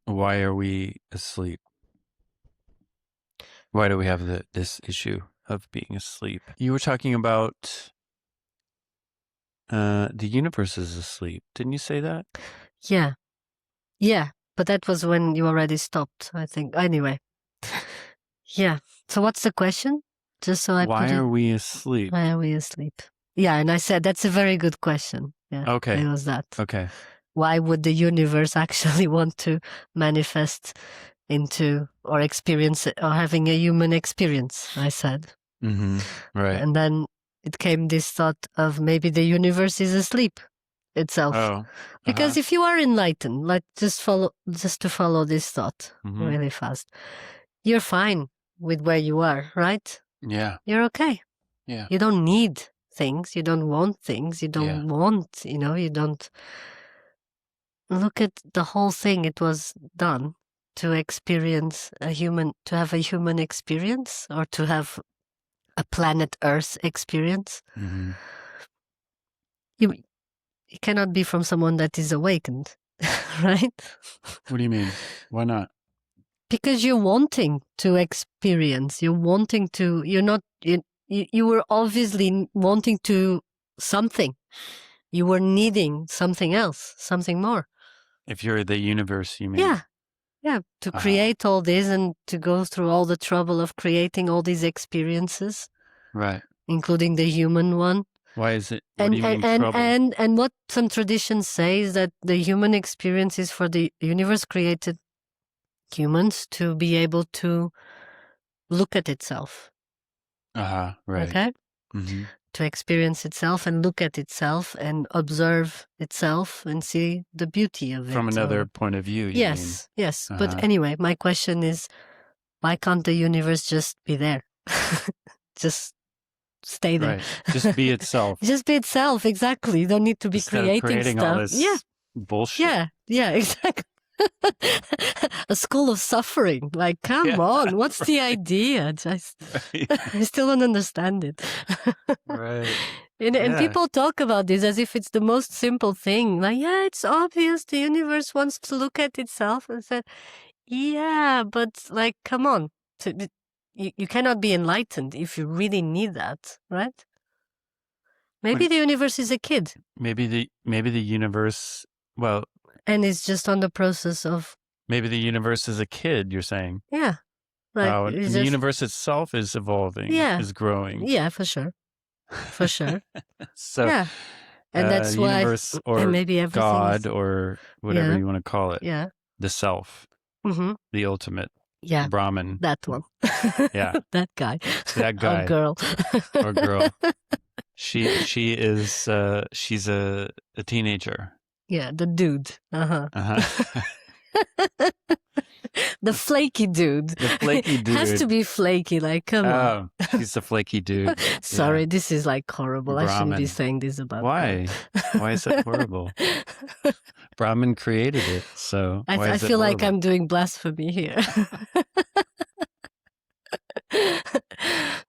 A: why are we asleep? Why do we have this issue of being asleep? You were talking about the universe is asleep. Didn't you say that?
B: Yeah. But that was when you already stopped, I think. Anyway. Yeah. So what's the question? Just so I put it.
A: Why are we asleep?
B: Why are we asleep? Yeah, and I said that's a very good question. Yeah.
A: Okay.
B: It was that.
A: Okay.
B: Why would the universe actually want to manifest into or experience or having a human experience? I said.
A: Right.
B: And then it came this thought of maybe the universe is asleep itself.
A: Oh.
B: Because if you are enlightened, like just to follow this thought really fast, you're fine with where you are, right?
A: Yeah.
B: You're okay.
A: Yeah.
B: You don't need things. You don't want things. You don't want, you don't look at the whole thing. It was done to have a human experience, or to have a planet Earth experience. It cannot be from someone that is awakened, right?
A: What do you mean? Why not?
B: Because you're wanting to experience, you were obviously wanting to something. You were needing something else, something more.
A: If you're the universe, you mean?
B: Yeah, to create all this and to go through all the trouble of creating all these experiences.
A: Right.
B: Including the human one.
A: Why is it? What do you mean trouble?
B: And what some traditions say is that the human experience is for the universe created humans to be able to look at itself,
A: Right.
B: Okay?
A: Mm-hmm.
B: To experience itself and look at itself and observe itself and see the beauty of it.
A: From another point of view, you mean?
B: Yes. But anyway, my question is, why can't the universe just be there? Just stay there.
A: Right. Just be itself.
B: Just be itself, exactly. You don't need to be
A: Instead of creating
B: stuff.
A: all this bullshit.
B: Yeah, exactly. A school of suffering. Like, come on, what's the idea? I still don't understand it.
A: Right.
B: And people talk about this as if it's the most simple thing. Like, yeah, it's obvious the universe wants to look at itself. And said, yeah, but like, come on. You cannot be enlightened if you really need that, right? Maybe the universe is a kid.
A: Maybe the universe, well...
B: And it's just on the process of...
A: Maybe the universe is a kid, you're saying?
B: Yeah. Like,
A: and the universe itself is evolving, is growing.
B: Yeah, for sure. For sure.
A: So,
B: yeah. And that's why...
A: universe or
B: maybe
A: God or whatever you want to call it.
B: Yeah.
A: The self. Mm-hmm. The ultimate.
B: Yeah.
A: Brahman.
B: That one.
A: Yeah.
B: That guy.
A: That guy.
B: Or girl.
A: Or girl. She is, she's a teenager.
B: Yeah, the dude. The flaky dude.
A: The flaky dude.
B: Has to be flaky, like, come on.
A: She's the flaky dude.
B: Sorry, this is like horrible.
A: Brahman.
B: I shouldn't be saying this about
A: Why? Why is that horrible? Brahman created it, so why
B: I
A: is it
B: feel
A: horrible?
B: like I'm doing blasphemy here.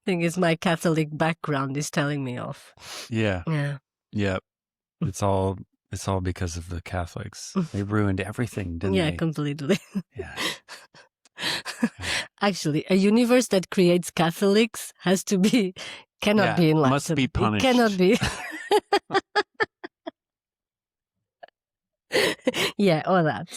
B: Thing is, my Catholic background is telling me off.
A: Yeah.
B: Yeah.
A: Yep. It's all because of the Catholics. They ruined everything, didn't they?
B: Yeah, completely.
A: Yeah.
B: Actually, a universe that creates Catholics cannot be enlightened.
A: Must be punished.
B: It cannot be. Yeah, or that.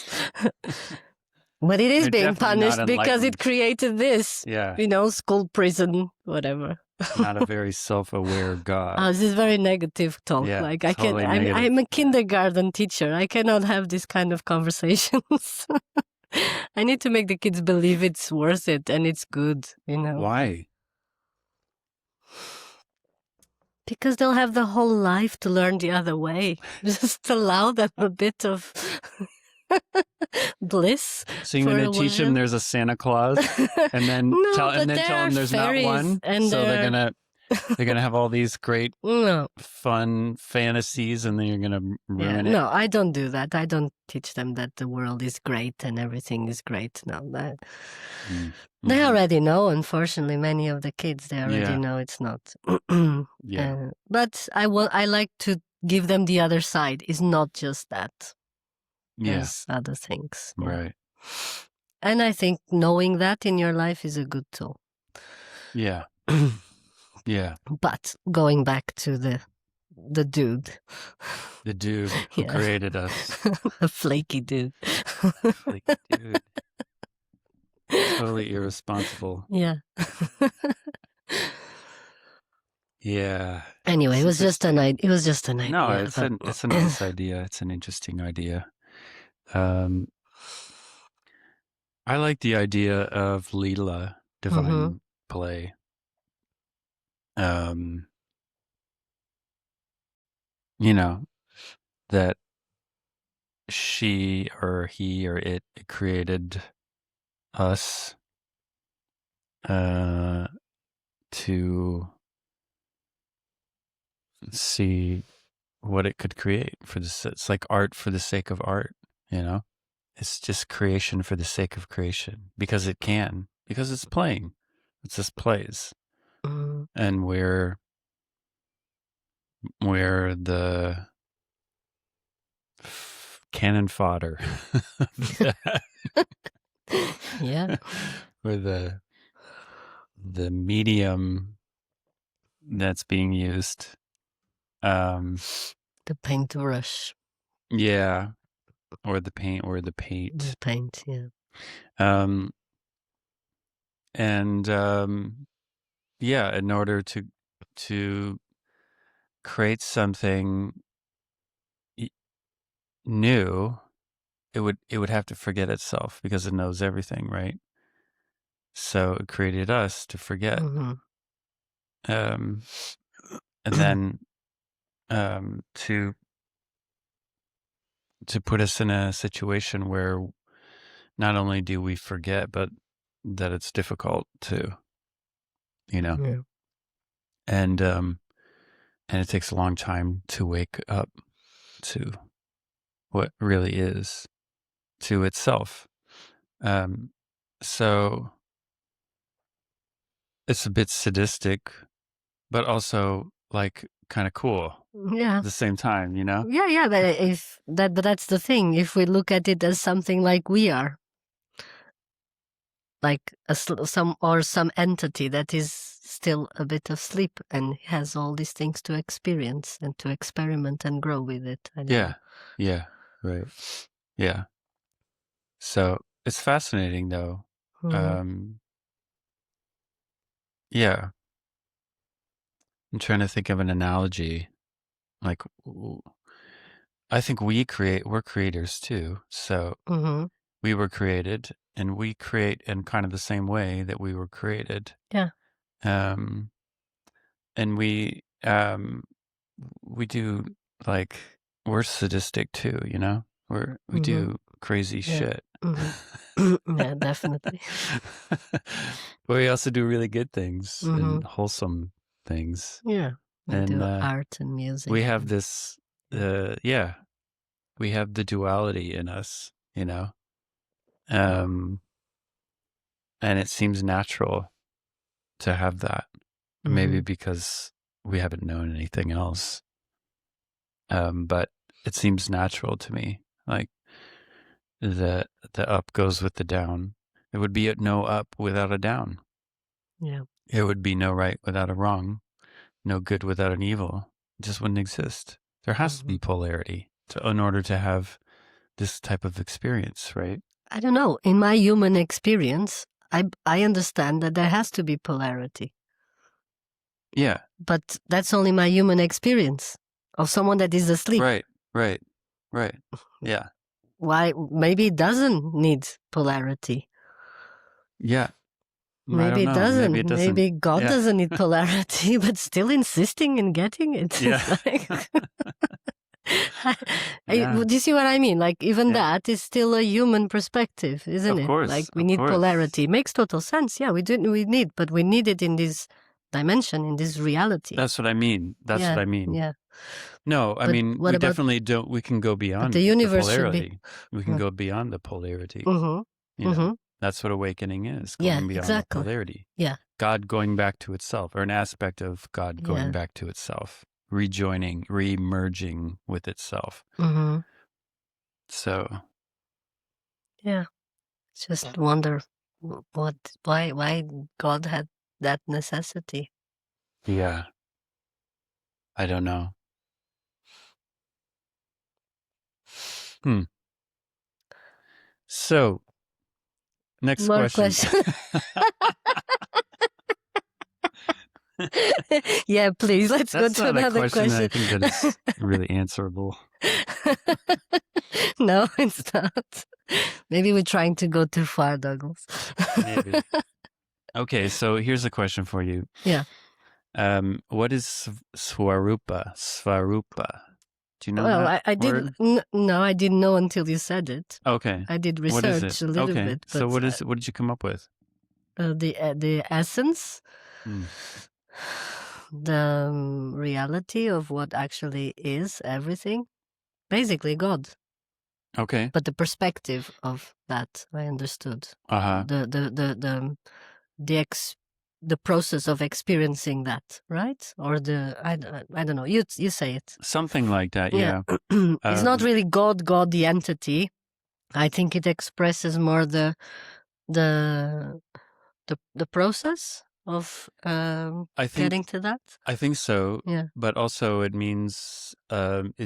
B: But it is
A: They're
B: being
A: definitely
B: punished
A: not
B: because it
A: enlightened.
B: created this.
A: Yeah.
B: School, prison, whatever.
A: Not a very self-aware God.
B: This is very negative talk.
A: Yeah,
B: like
A: totally
B: I'm a kindergarten teacher. I cannot have this kind of conversations. I need to make the kids believe it's worth it and it's good,
A: Why?
B: Because they'll have the whole life to learn the other way. Just allow them a bit of bliss.
A: So you're going to teach them there's a Santa Claus, and then tell them there's not one.
B: And
A: so they're gonna have all these great, fun fantasies, and then you're gonna ruin it.
B: No, I don't do that. I don't teach them that the world is great and everything is great. No, they already know. Unfortunately, many of the kids they already know it's not. But I like to give them the other side. It's not just that. There's other things.
A: Right.
B: And I think knowing that in your life is a good tool.
A: Yeah. Yeah.
B: But going back to the dude.
A: The dude who created us.
B: A flaky dude.
A: Flaky dude. Totally irresponsible.
B: Yeah.
A: Yeah.
B: Anyway, it was just an idea.
A: No, it's a nice idea. It's an interesting idea. I like the idea of Leela, divine play. That she or he or it created us to see what it could create for this. It's like art for the sake of art, It's just creation for the sake of creation because it can, because it's playing. It just plays. And we're the cannon fodder.
B: Yeah.
A: We're the medium that's being used.
B: The paintbrush.
A: Yeah. Or the paint.
B: The paint, yeah.
A: In order to create something new, it would have to forget itself because it knows everything, right? So it created us to forget. and then to put us in a situation where not only do we forget, but that it's difficult to,
B: Yeah.
A: and it takes a long time to wake up to what really is, to itself. So it's a bit sadistic, but also like kind of cool
B: Yeah.
A: at the same time,
B: Yeah, but that's the thing. If we look at it as something like we are, like some entity that is still a bit asleep and has all these things to experience and to experiment and grow with it. I don't know.
A: Yeah, right. Yeah. So it's fascinating though.
B: Mhm.
A: Yeah. I'm trying to think of an analogy. Like, I think we're creators too. So
B: Mhm.
A: we were created and we create in kind of the same way that we were created.
B: Yeah.
A: Um, and we do like, we're sadistic too, we
B: Mhm.
A: do crazy
B: Yeah.
A: shit.
B: Mhm. Yeah, definitely.
A: But we also do really good things and
B: Mhm.
A: wholesome things.
B: Yeah. We
A: And
B: do art and music
A: we have
B: and
A: this,
B: yeah.
A: we have the duality in us, um, and it seems natural to have that. Maybe
B: Mhm.
A: because we haven't known anything else. But it seems natural to me, like the up goes with the down. It would be no up without a down.
B: Yeah.
A: It would be no right without a wrong, no good without an evil. It just wouldn't exist. There has to be
B: Mhm.
A: polarity in order to have this type of experience, right?
B: I don't know. In my human experience, I understand that there has to be polarity.
A: Yeah.
B: But that's only my human experience of someone that is asleep.
A: Right. Yeah.
B: Why? Maybe it doesn't need polarity.
A: Yeah. I
B: Maybe
A: don't
B: it
A: know. Maybe
B: doesn't.
A: it doesn't.
B: Maybe God
A: Yeah.
B: doesn't need polarity, but still insisting in getting it.
A: Yeah.
B: It's like,
A: Yeah.
B: do you see what I mean? Like, even
A: Yeah.
B: that is still a human perspective, isn't
A: Of
B: it? Like,
A: course.
B: we
A: Of
B: need
A: course.
B: polarity. Makes total sense. Yeah, we need, but we need it in this dimension, in this reality.
A: That's what I mean. That's what
B: Yeah,
A: I mean.
B: yeah.
A: No, I
B: But
A: mean,
B: what
A: we
B: about,
A: definitely don't, we can go
B: but the
A: beyond the
B: universe should be.
A: polarity. We can go beyond the polarity.
B: Mm-hmm. Mm-hmm.
A: That's what awakening is,
B: Yeah,
A: going beyond the
B: exactly.
A: polarity.
B: Yeah.
A: God going back to itself, or an aspect of God going
B: Yeah.
A: back to itself, re-merging with itself.
B: Mm-hmm.
A: So,
B: Yeah. Just wonder why God had that necessity.
A: yeah, I don't know. So, next
B: More
A: question.
B: questions. Yeah, please, let's go
A: That's
B: to
A: not a
B: another
A: question that I
B: question.
A: think that is really answerable.
B: No, it's not. Maybe we're trying to go too far, Douglas.
A: Maybe. Okay, so here's a question for you.
B: Yeah.
A: What is Svarupa? Svarupa. Do you know
B: Well,
A: that
B: I
A: word?
B: did. No, I didn't know until you said it.
A: Okay.
B: I did
A: What is it?
B: research a little
A: Okay.
B: bit,
A: So
B: but
A: what is it? What did you come up with?
B: the essence,
A: Hmm.
B: the reality of what actually is everything, basically God.
A: Okay.
B: But the perspective of that, I understood.
A: Uh-huh.
B: The process of experiencing that, right? Or I don't know. You say it.
A: Something like that, yeah.
B: It's not really God, the entity. I think it expresses more the process of
A: I
B: getting
A: think
B: to that.
A: I think so.
B: Yeah.
A: But also it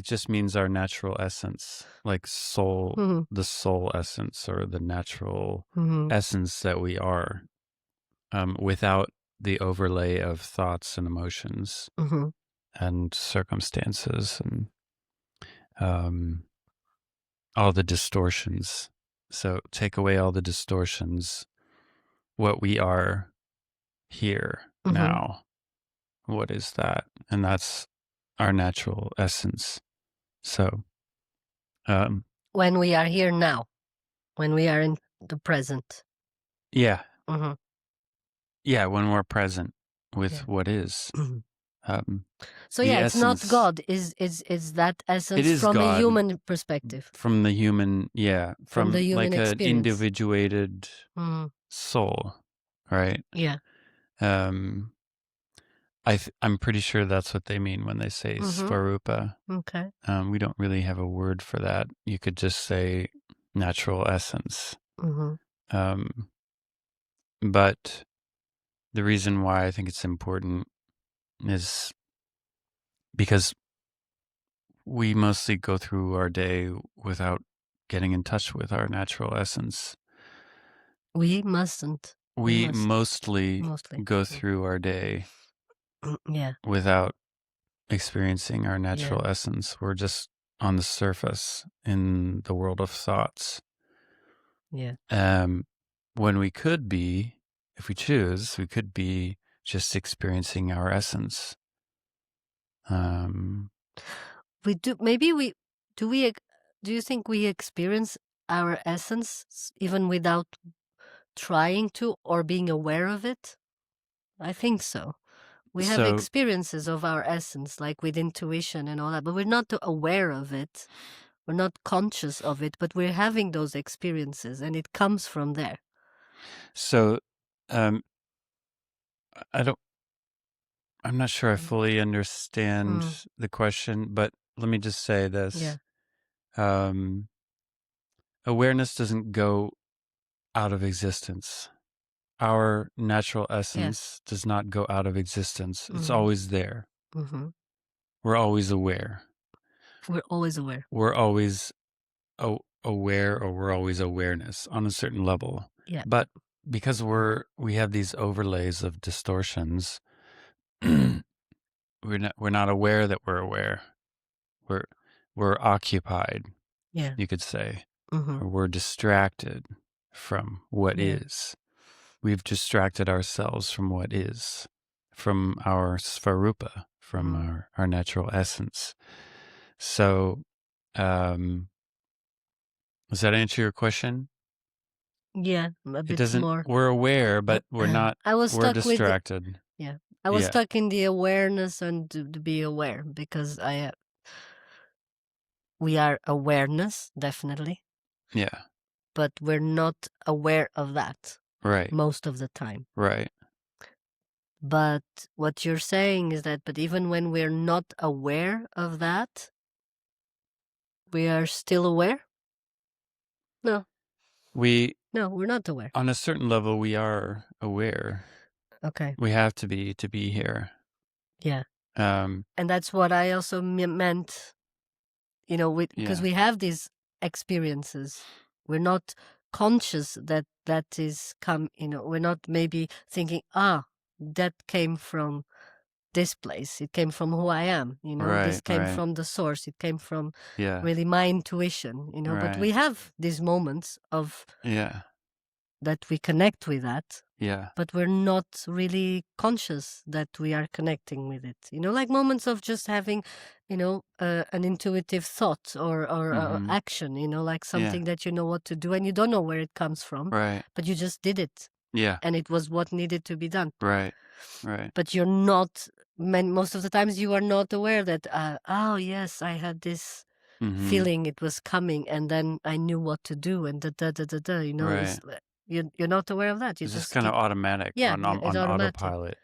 A: just means our natural essence, like soul,
B: Mm-hmm.
A: the soul essence, or the natural
B: Mm-hmm.
A: essence that we are, without the overlay of thoughts and emotions
B: Mm-hmm.
A: and circumstances and all the distortions. So take away all the distortions, what we are here
B: Mm-hmm.
A: now, what is that? And that's our natural essence. So,
B: when we are here now, when we are in the present.
A: yeah,
B: Mm-hmm.
A: yeah, when we're present with
B: Yeah.
A: what is,
B: So
A: the
B: yeah, it's not
A: essence.
B: God. Is that
A: It
B: essence
A: is
B: from a
A: God
B: human perspective,
A: from the human,
B: from the
A: from
B: human
A: like an
B: experience.
A: individuated
B: Mm,
A: soul, right?
B: yeah.
A: Um, I'm pretty sure that's what they mean when they say
B: Mm-hmm.
A: Svarupa.
B: Okay.
A: We don't really have a word for that. You could just say natural essence.
B: Mm-hmm.
A: Um, but the reason why I think it's important is because we mostly go through our day without getting in touch with our natural essence.
B: We mustn't. We
A: We
B: must
A: mostly
B: mostly.
A: go through our day
B: Yeah.
A: without experiencing our
B: Yeah.
A: natural essence. We're just on the surface in the world of thoughts.
B: Yeah.
A: When we could be, if we choose, we could be just experiencing our essence.
B: We do. Maybe we do. Do you think we experience our essence even without trying to or being aware of it? I think so. We have
A: So,
B: experiences of our essence, like with intuition and all that, but we're not aware of it. We're not conscious of it, but we're having those experiences, and it comes from there.
A: so, um, I don't. I'm not sure I fully understand
B: Mm.
A: the question, but let me just say
B: Yeah.
A: this: awareness doesn't go out of existence. Our natural
B: Yes.
A: essence does not go out of existence. It's
B: Mm-hmm.
A: always there.
B: Mm-hmm.
A: We're always aware.
B: We're always aware.
A: We're always aware, or we're always awareness on a certain level.
B: Yeah.
A: But because we have these overlays of distortions, we're not aware that we're aware. We're we're occupied,
B: Yeah.
A: you could say,
B: Mm-hmm.
A: or we're distracted from what
B: Yeah.
A: is. We've distracted ourselves from what is, from our Svarupa, from
B: Mm.
A: our natural essence. So, does that answer your question?
B: Yeah. A
A: It
B: bit
A: doesn't,
B: more.
A: we're aware, but we're not,
B: I was
A: we're
B: stuck with
A: distracted.
B: yeah. I was
A: Yeah.
B: stuck in the awareness and to be aware because we are awareness, definitely,
A: Yeah.
B: but we're not aware of that
A: Right.
B: most of the time.
A: Right.
B: But what you're saying is that, but even when we're not aware of that, we are still aware? No,
A: We,
B: we're not aware.
A: on a certain level, we are aware.
B: Okay.
A: We have to be here.
B: Yeah.
A: Um,
B: And that's what I also meant, because
A: yeah.
B: we have these experiences. We're not conscious that is we're not maybe thinking, that came from this place. It came from who I am, this
A: Right.
B: came
A: Right.
B: from the source. It came from
A: Yeah.
B: really my intuition, but
A: Right.
B: we have these moments of
A: Yeah.
B: that we connect with that,
A: Yeah.
B: but we're not really conscious that we are connecting with it. Like moments of just having, an intuitive thought or
A: Mm-hmm.
B: action, like
A: Yeah.
B: something that you know what to do and you don't know where it comes from,
A: Right.
B: but you just did it
A: Yeah.
B: and it was what needed to be done.
A: Right. Right.
B: But you're not, most of the times you are not aware that, oh yes, I had this
A: Mm-hmm.
B: feeling it was coming and then I knew what to do and da da da da da,
A: Right.
B: you're not aware of that. You
A: It's just
B: just
A: kind of
B: keep,
A: automatic
B: yeah,
A: on
B: it's automatic.
A: autopilot.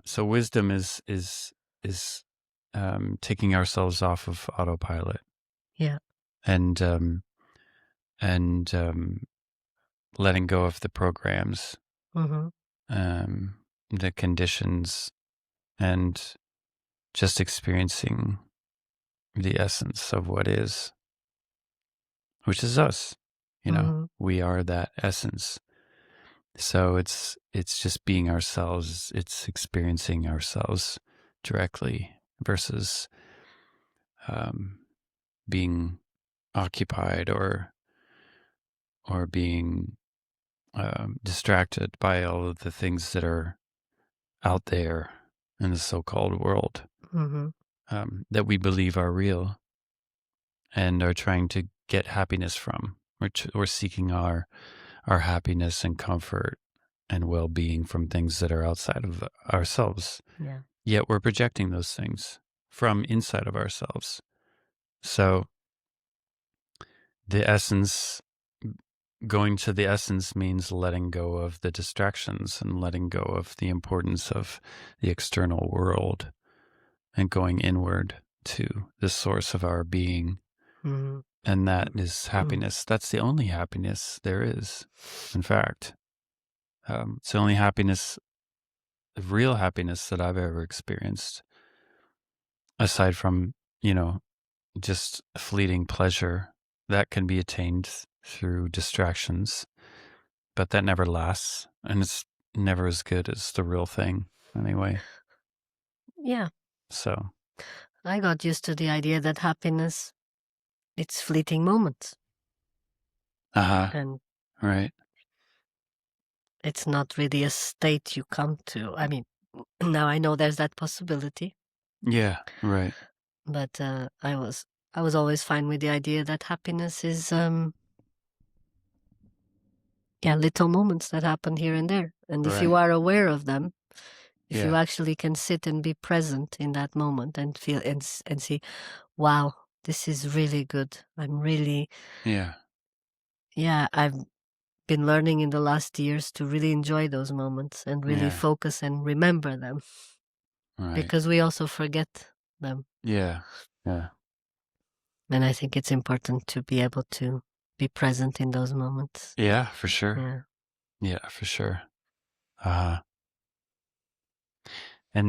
A: So wisdom is taking ourselves off of autopilot
B: Yeah.
A: and letting go of the programs,
B: Mm-hmm.
A: the conditions, and just experiencing the essence of what is, which is us.
B: Mm-hmm.
A: We are that essence. So it's just being ourselves. It's experiencing ourselves directly versus being occupied or being distracted by all of the things that are out there in the so-called world
B: Mm-hmm.
A: that we believe are real and are trying to get happiness from. We're seeking our happiness and comfort and well-being from things that are outside of ourselves.
B: Yeah.
A: Yet we're projecting those things from inside of ourselves. So the essence, going to the essence means letting go of the distractions and letting go of the importance of the external world and going inward to the source of our being.
B: Mm-hmm.
A: And that is happiness. That's the only happiness there is, in fact. It's the only happiness, real happiness that I've ever experienced, aside from, just fleeting pleasure that can be attained through distractions, but that never lasts, and it's never as good as the real thing anyway.
B: Yeah.
A: So,
B: I got used to the idea that happiness, it's fleeting moments. And
A: right.
B: it's not really a state you come to. I mean, now I know there's that possibility,
A: Yeah, right.
B: but I was always fine with the idea that happiness is little moments that happen here and there. And if you
A: Right.
B: are aware of them, if you
A: Yeah.
B: actually can sit and be present in that moment and feel and see, wow, this is really good. I'm really,
A: Yeah.
B: I've been learning in the last years to really enjoy those moments and really
A: Yeah.
B: focus and remember them,
A: Right.
B: because we also forget them.
A: Yeah. Yeah.
B: And I think it's important to be able to be present in those moments.
A: Yeah, for sure.
B: Yeah.
A: Yeah, for sure. And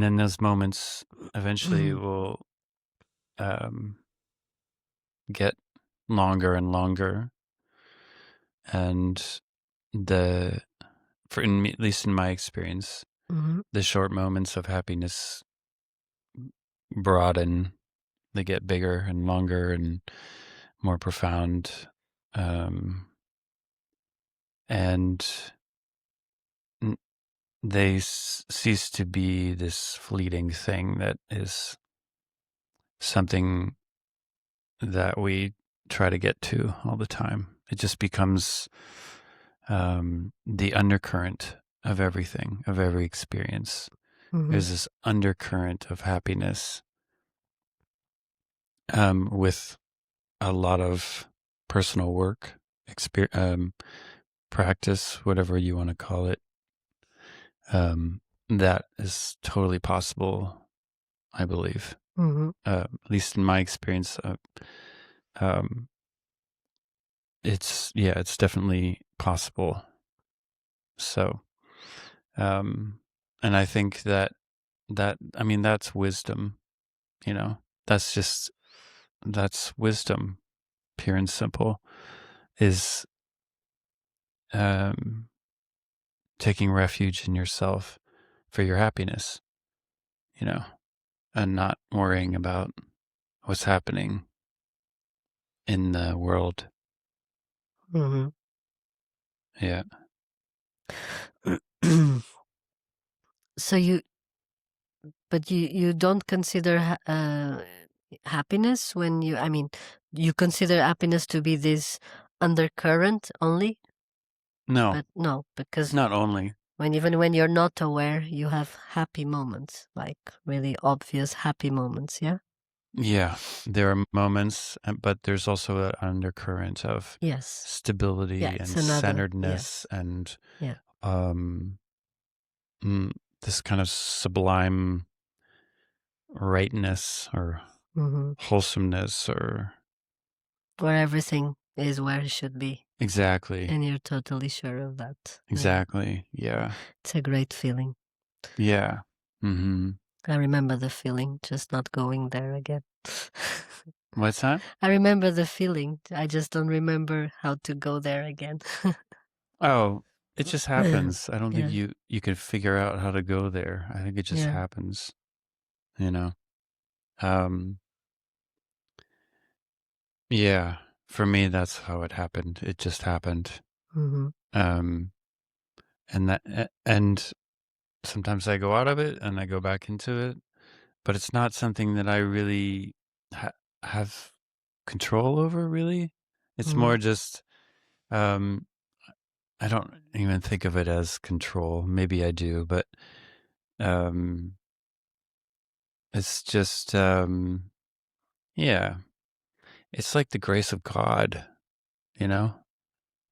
A: then those moments eventually will get longer and longer, and at least in my experience,
B: Mm-hmm.
A: the short moments of happiness broaden. They get bigger and longer and more profound, and they cease to be this fleeting thing that is something that we try to get to all the time. It just becomes the undercurrent of everything, of every experience.
B: Mm-hmm.
A: There's this undercurrent of happiness with a lot of personal work, practice, whatever you want to call it. That is totally possible, I believe.
B: Mm-hmm.
A: At least in my experience, it's definitely possible. So, and I think I mean, that's wisdom, that's wisdom, pure and simple, is, taking refuge in yourself for your happiness, and not worrying about what's happening in the world.
B: Mm-hmm.
A: Yeah.
B: So you don't consider happiness when I mean, you consider happiness to be this undercurrent only?
A: No,
B: But no, because
A: not only.
B: even when you're not aware, you have happy moments, like really obvious happy moments, yeah?
A: Yeah, there are moments, but there's also an undercurrent of
B: Yes. Yeah,
A: stability
B: it's
A: and
B: another,
A: centeredness and
B: yeah.
A: um, this kind of sublime rightness or
B: Mm-hmm.
A: wholesomeness or
B: Where everything is where it should be.
A: exactly.
B: And you're totally sure of that.
A: Exactly. Yeah.
B: It's a great feeling.
A: Yeah. Mm-hmm.
B: I remember the feeling, just not going there again.
A: What's that?
B: I remember the feeling. I just don't remember how to go there again.
A: Oh, it just happens. I don't think
B: Yeah.
A: you can figure out how to go there. I think it just
B: Yeah.
A: happens, you know. Um, yeah, for me that's how it happened. It just happened.
B: Mm-hmm.
A: Um, and sometimes I go out of it and I go back into it, but it's not something that I really have control over, really. It's
B: Mm-hmm.
A: more just, um, I don't even think of it as control. Maybe I do, but um, it's just, yeah, it's like the grace of God, you know?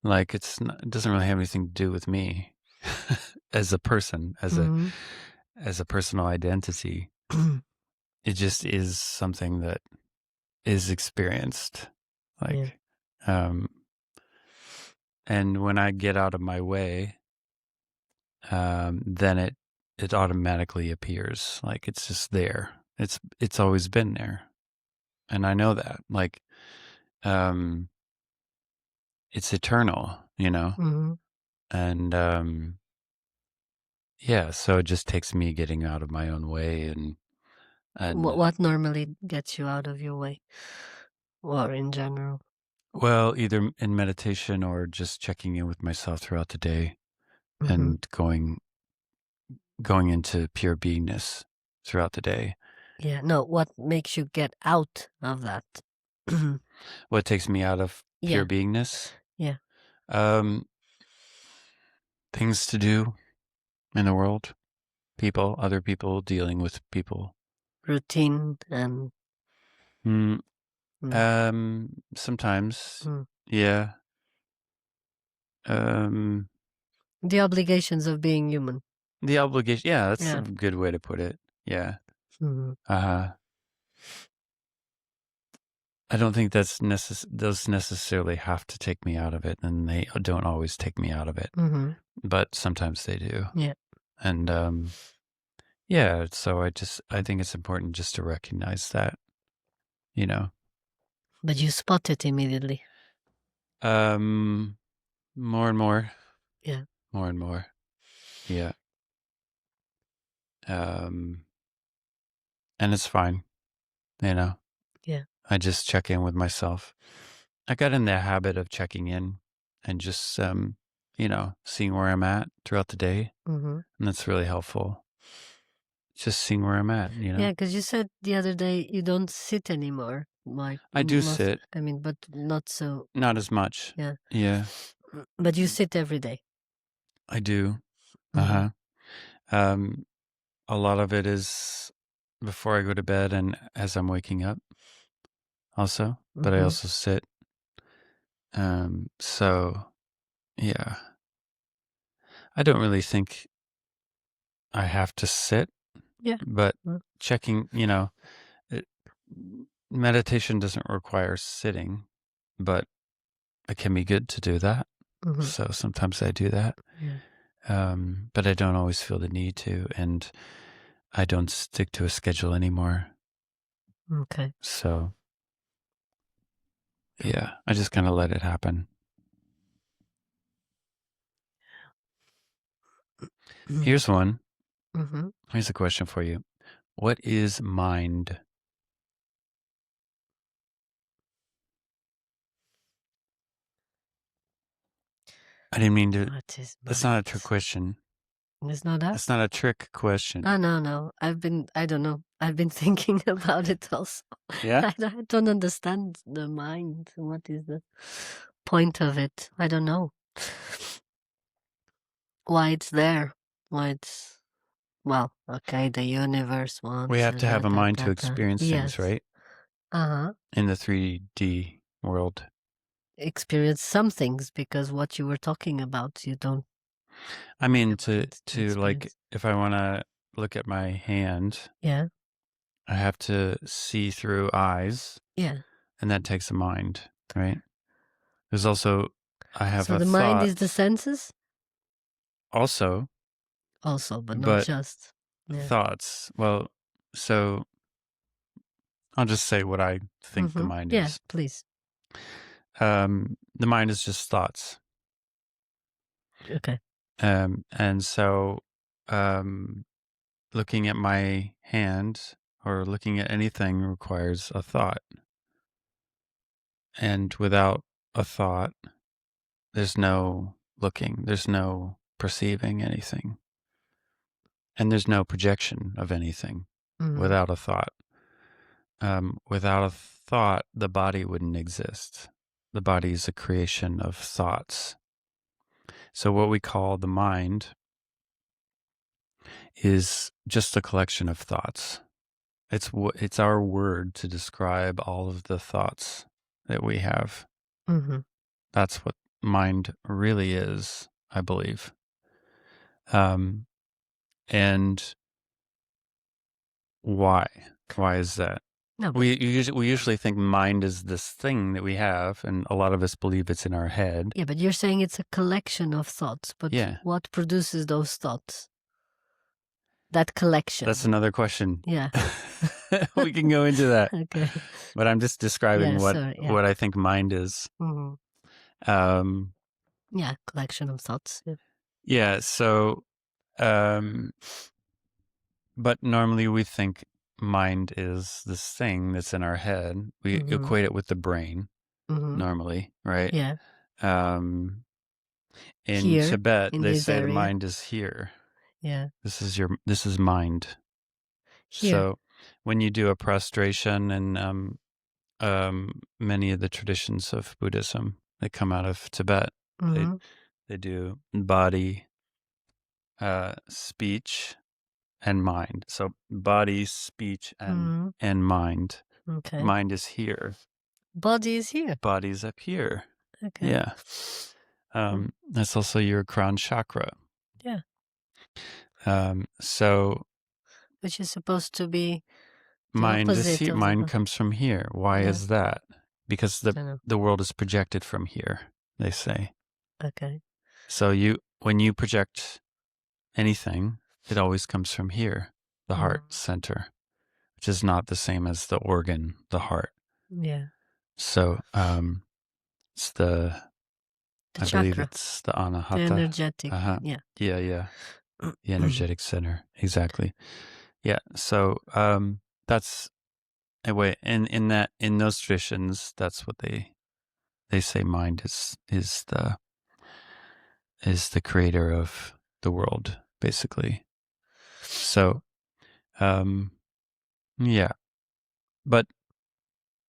A: Like it doesn't really have anything to do with me as a person,
B: Mm-hmm.
A: as a personal identity. It just is something that is experienced.
B: Yeah.
A: Like, um, and when I get out of my way, then it automatically appears. Like it's just there. It's always been there, and I know that. Like, um, it's eternal, you know,
B: Mm-hmm.
A: and yeah. So it just takes me getting out of my own way, and
B: What normally gets you out of your way, or in general?
A: well, either in meditation or just checking in with myself throughout the day
B: Mm-hmm.
A: and going into pure beingness throughout the day.
B: Yeah. No, what makes you get out of that?
A: What takes me out of pure
B: Yeah.
A: beingness?
B: Yeah.
A: Um, things to do in the world, people, other people, dealing with people.
B: Routine and
A: Mm,
B: mm,
A: sometimes,
B: mm.
A: yeah. Um,
B: The obligations of being human.
A: the obligation. Yeah, that's a
B: Yeah.
A: good way to put it. Yeah.
B: Mm-hmm.
A: Uh-huh. I don't think those necessarily have to take me out of it, and they don't always take me out of it,
B: Mm-hmm.
A: but sometimes they do.
B: Yeah.
A: And yeah, so I think it's important just to recognize that, you know.
B: But you spot it immediately.
A: Um, more and more,
B: Yeah.
A: more and more. Yeah. Um, and it's fine, you know.
B: Yeah.
A: I just check in with myself. I got in the habit of checking in and just seeing where I'm at throughout the day,
B: Mm-hmm.
A: and that's really helpful. Just seeing where I'm at, you
B: Yeah,
A: know.
B: because you said the other day you don't sit anymore. Like
A: I do
B: most,
A: sit,
B: I mean, but not so.
A: not as much.
B: Yeah.
A: Yeah,
B: But you sit every day.
A: I do.
B: Mm-hmm.
A: Uh-huh. Um, a lot of it is before I go to bed and as I'm waking up also, but I
B: Mm-hmm.
A: also sit. So yeah, I don't really think I have to sit,
B: Yeah.
A: but
B: Mm-hmm.
A: checking, it, meditation doesn't require sitting, but it can be good to do that.
B: Mm-hmm.
A: So sometimes I do that.
B: Yeah.
A: But I don't always feel the need to, and I don't stick to a schedule anymore.
B: Okay.
A: So yeah, I just kind of let it happen. Here's one.
B: Mm-hmm.
A: Here's a question for you. What is mind? I didn't mean to.
B: What is
A: That's not a
B: mind?
A: trick question.
B: It's not that?
A: That's not a trick question.
B: Oh, no. I don't know. I've been thinking about it also.
A: Yeah?
B: I don't understand the mind. What is the point of it? I don't know. Why it's there. Why it's, well, okay, the universe
A: We
B: wants
A: have to have a mind to
B: da.
A: experience things,
B: Yes.
A: right?
B: Uh-huh.
A: In the 3D world.
B: Experience some things because what you were talking about, you don't
A: I
B: need
A: mean,
B: a mind to
A: to like,
B: experience.
A: if I want to look at my hand,
B: Yeah.
A: I have to see through eyes,
B: Yeah.
A: and that takes a mind, right? There's also, I have
B: So
A: a
B: the mind
A: thought
B: is the senses
A: also,
B: also, but not
A: but
B: just. Yeah.
A: thoughts, well, so I'll just say what I think the
B: Mm-hmm.
A: mind
B: Yeah,
A: is.
B: please.
A: The mind is just thoughts.
B: Okay.
A: And so, um, looking at my hand or looking at anything requires a thought. And without a thought, there's no looking, there's no perceiving anything. And there's no projection of anything
B: Mm-hmm.
A: without a thought. Without a thought, the body wouldn't exist. The body is a creation of thoughts. So what we call the mind is just a collection of thoughts. It's our word to describe all of the thoughts that we have.
B: Mm-hmm.
A: That's what mind really is, I believe. And why? Why is that?
B: No, but
A: We usually think mind is this thing that we have, and a lot of us believe it's in our head.
B: yeah, but you're saying it's a collection of thoughts. But
A: Yeah.
B: what produces those thoughts? That collection.
A: That's another question.
B: Yeah.
A: We can go into that.
B: Okay.
A: But I'm just describing
B: Yeah,
A: what
B: sorry, yeah.
A: what I think mind is.
B: Mm-hmm. Yeah, collection of thoughts. Yeah.
A: Yeah. So, but normally we think mind is this thing that's in our head. We
B: Mm-hmm.
A: equate it with the brain
B: Mm-hmm.
A: normally, right?
B: Yeah.
A: In
B: Here,
A: Tibet,
B: in
A: they
B: this
A: say the
B: area.
A: mind is here.
B: Yeah.
A: This is mind.
B: Here.
A: So when you do a prostration and many of the traditions of Buddhism that come out of Tibet,
B: Mm-hmm.
A: they do body, speech, and mind. So body, speech,
B: Mm-hmm.
A: and mind.
B: Okay.
A: Mind is here.
B: Body is here.
A: Body's up here.
B: Okay.
A: Yeah. That's also your crown chakra.
B: Yeah.
A: So
B: Which is supposed to be the
A: mind is
B: opposite
A: here.
B: of
A: Mind
B: the...
A: comes from here. Why
B: Yeah.
A: is that? Because
B: I don't know.
A: the world is projected from here, they say.
B: Okay.
A: So when you project anything, it always comes from here, the heart center, which is not the same as the organ, the heart.
B: Yeah.
A: So it's
B: The
A: I
B: chakra.
A: believe it's the anahata.
B: The energetic.
A: Yeah. Yeah. The energetic center. Exactly. Yeah. So that's a way in those traditions, that's what they say mind is the creator of the world, basically. So yeah. But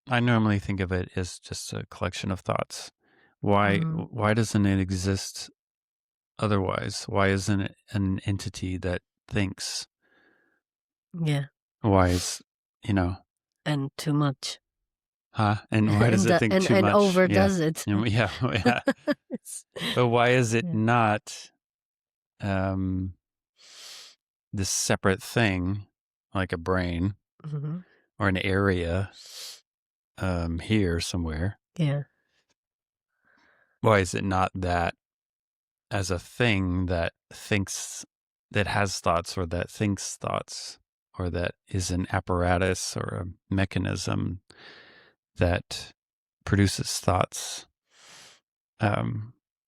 A: I normally think of it as just a collection of thoughts. Why doesn't it exist otherwise? Why isn't it an entity that thinks?
B: Yeah.
A: Why is,
B: And too much.
A: huh? And why does it think too
B: and
A: much?
B: overdoes it.
A: Yeah. But why is it
B: Yeah.
A: not this separate thing, like a brain
B: Mm-hmm.
A: or an area here somewhere?
B: Yeah.
A: Why is it not that as a thing that thinks, that has thoughts, or that thinks thoughts, or that is an apparatus or a mechanism that produces thoughts?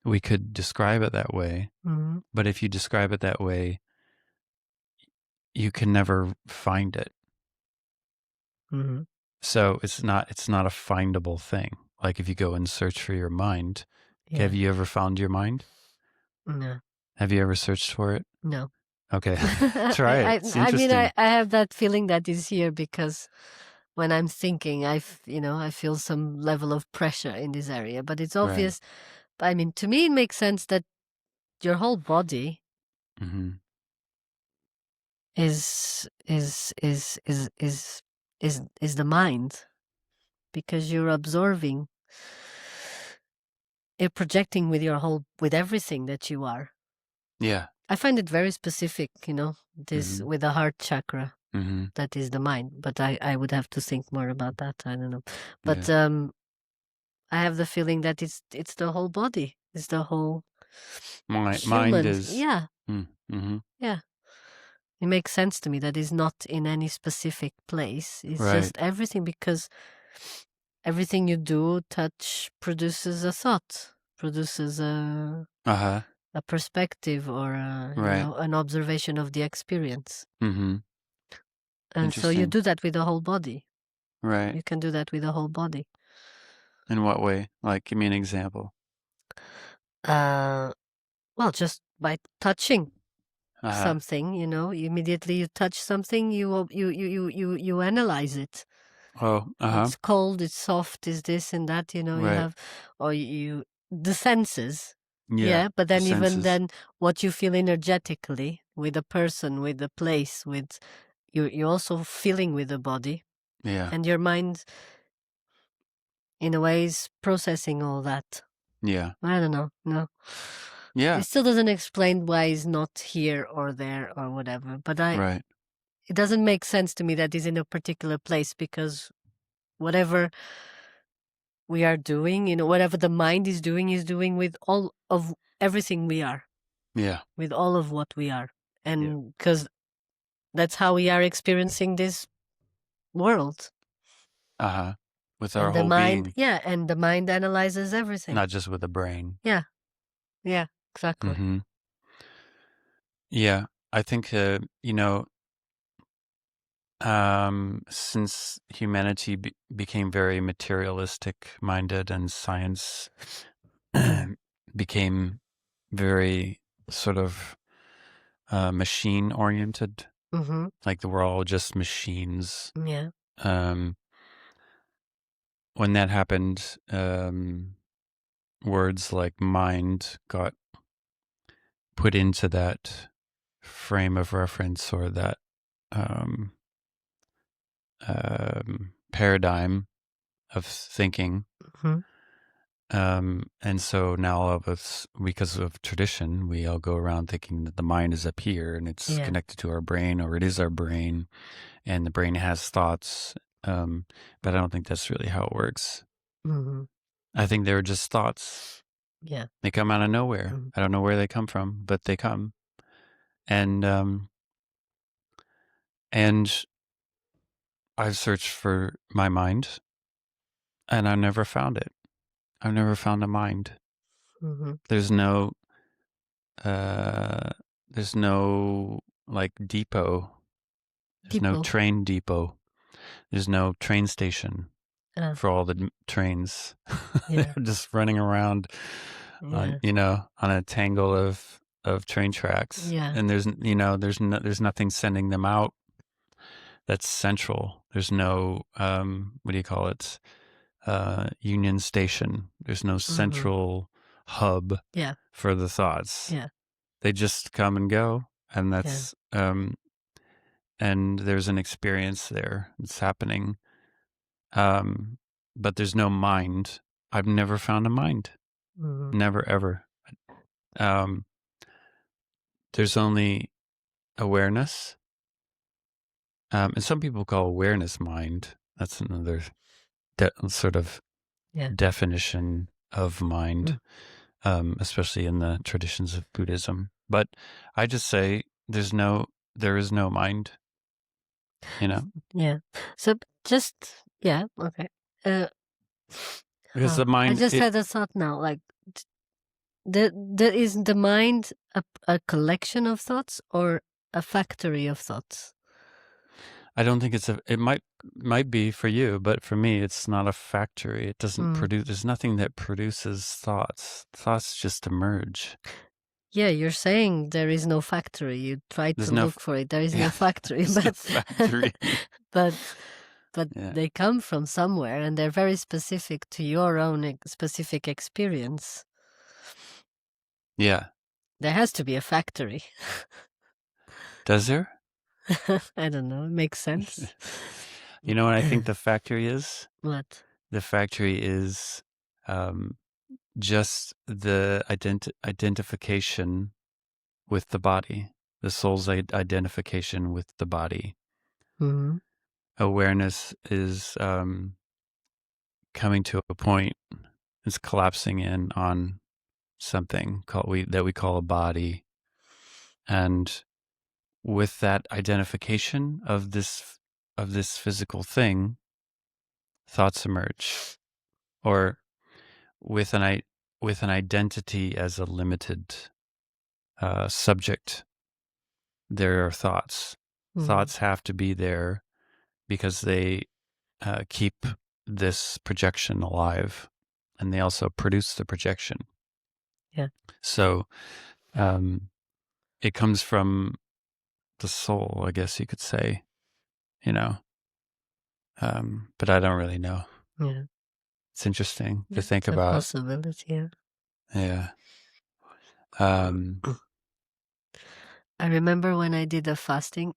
A: We could describe it that way,
B: Mm-hmm.
A: but if you describe it that way, you can never find it.
B: Mm-hmm.
A: So it's not a findable thing. Like if you go and search for your mind,
B: Yeah.
A: have you ever found your mind?
B: No.
A: Have you ever searched for it?
B: No.
A: Okay. Try it. It's interesting.
B: I have that feeling that is here because when I'm thinking, I feel some level of pressure in this area, but it's obvious. I mean, to me, it makes sense that your whole body
A: Mm-hmm.
B: is the mind, because you're absorbing, you're projecting with everything that you are.
A: Yeah.
B: I find it very specific, this with the heart chakra.
A: Mm-hmm.
B: That is the mind, but I would have to think more about that. I don't know, but I have the feeling that it's the whole body. It's the whole
A: Mind is.
B: Yeah.
A: Mm-hmm.
B: Yeah. It makes sense to me that it's not in any specific place. It's
A: Right.
B: just everything, because everything you do, touch, produces a thought, produces a perspective, or an observation of the experience.
A: Mm-hmm.
B: And so you do that with the whole body.
A: Right.
B: You can do that with the whole body.
A: In what way? Like, give me an example.
B: Well, just by touching. something, immediately you touch something, you analyze it.
A: Oh,
B: It's cold, it's soft, is this and that, you
A: right.
B: have, or the senses.
A: Yeah.
B: But
A: The
B: then even
A: senses.
B: then, what you feel energetically with a person, with the place, with you're also feeling with the body,
A: Yeah.
B: and your mind, in a way, is processing all that.
A: Yeah.
B: I don't know. No.
A: Yeah.
B: It still doesn't explain why he's not here or there or whatever. But
A: Right.
B: it doesn't make sense to me that he's in a particular place, because whatever we are doing, whatever the mind is doing with all of everything we are,
A: Yeah.
B: with all of what we are.
A: Yeah.
B: And because that's how we are experiencing this world.
A: With our
B: And the
A: whole
B: mind,
A: being,
B: and the mind analyzes everything.
A: not just with the brain.
B: Yeah, exactly.
A: Mm-hmm. Yeah. I think, since humanity became very materialistic minded and science became very sort of machine oriented,
B: Mm-hmm.
A: like we're all just machines.
B: Yeah.
A: When that happened, words like mind got put into that frame of reference, or that um, paradigm of thinking.
B: Mm-hmm.
A: And so now all of us, because of tradition, we all go around thinking that the mind is up here and it's connected to our brain, or it is our brain, and the brain has thoughts. But I don't think that's really how it works.
B: Mm-hmm.
A: I think they're just thoughts.
B: Yeah.
A: They come out of nowhere.
B: Mm-hmm.
A: I don't know where they come from, but they come. And I've searched for my mind, and I've never found it. I've never found a mind.
B: Mm-hmm.
A: There's no like depot. There's no train depot. There's no train station for all the trains.
B: Yeah.
A: They're just running around on a tangle of train tracks.
B: Yeah.
A: And there's nothing sending them out that's central. There's no what do you call it? Union station. There's no central hub for the thoughts.
B: Yeah.
A: They just come and go, and that's and there's an experience there. It's happening. But there's no mind. I've never found a mind.
B: Mm-hmm.
A: Never ever. There's only awareness. And some people call awareness mind. That's another sort of definition of mind, especially in the traditions of Buddhism. But I just say there is no mind,
B: Yeah. So just, okay.
A: Because the mind,
B: I just had a thought now, like, is the mind a collection of thoughts or a factory of thoughts?
A: I don't think it might be for you, but for me, it's not a factory. It doesn't produce, there's nothing that produces thoughts. Thoughts just emerge.
B: Yeah, you're saying there is no factory. You tried to look for it. There is no factory, but they come from somewhere, and they're very specific to your own specific experience.
A: Yeah.
B: There has to be a factory.
A: Does there?
B: I don't know. It makes sense.
A: You know what I think the factory is?
B: What?
A: The factory is just the identification with the body, the soul's identification with the body.
B: Mm-hmm.
A: Awareness is coming to a point, it's collapsing in on something that we call a body. And with that identification of this physical thing, thoughts emerge. Or with an identity as a limited subject, there are thoughts. Thoughts have to be there because they keep this projection alive, and they also produce the projection.
B: Yeah.
A: So it comes from the soul, I guess you could say, you know. But I don't really know.
B: Yeah.
A: It's interesting to
B: Yeah,
A: think
B: it's a
A: about.
B: possibility. Yeah.
A: Yeah. Um,
B: I remember when I did the fasting,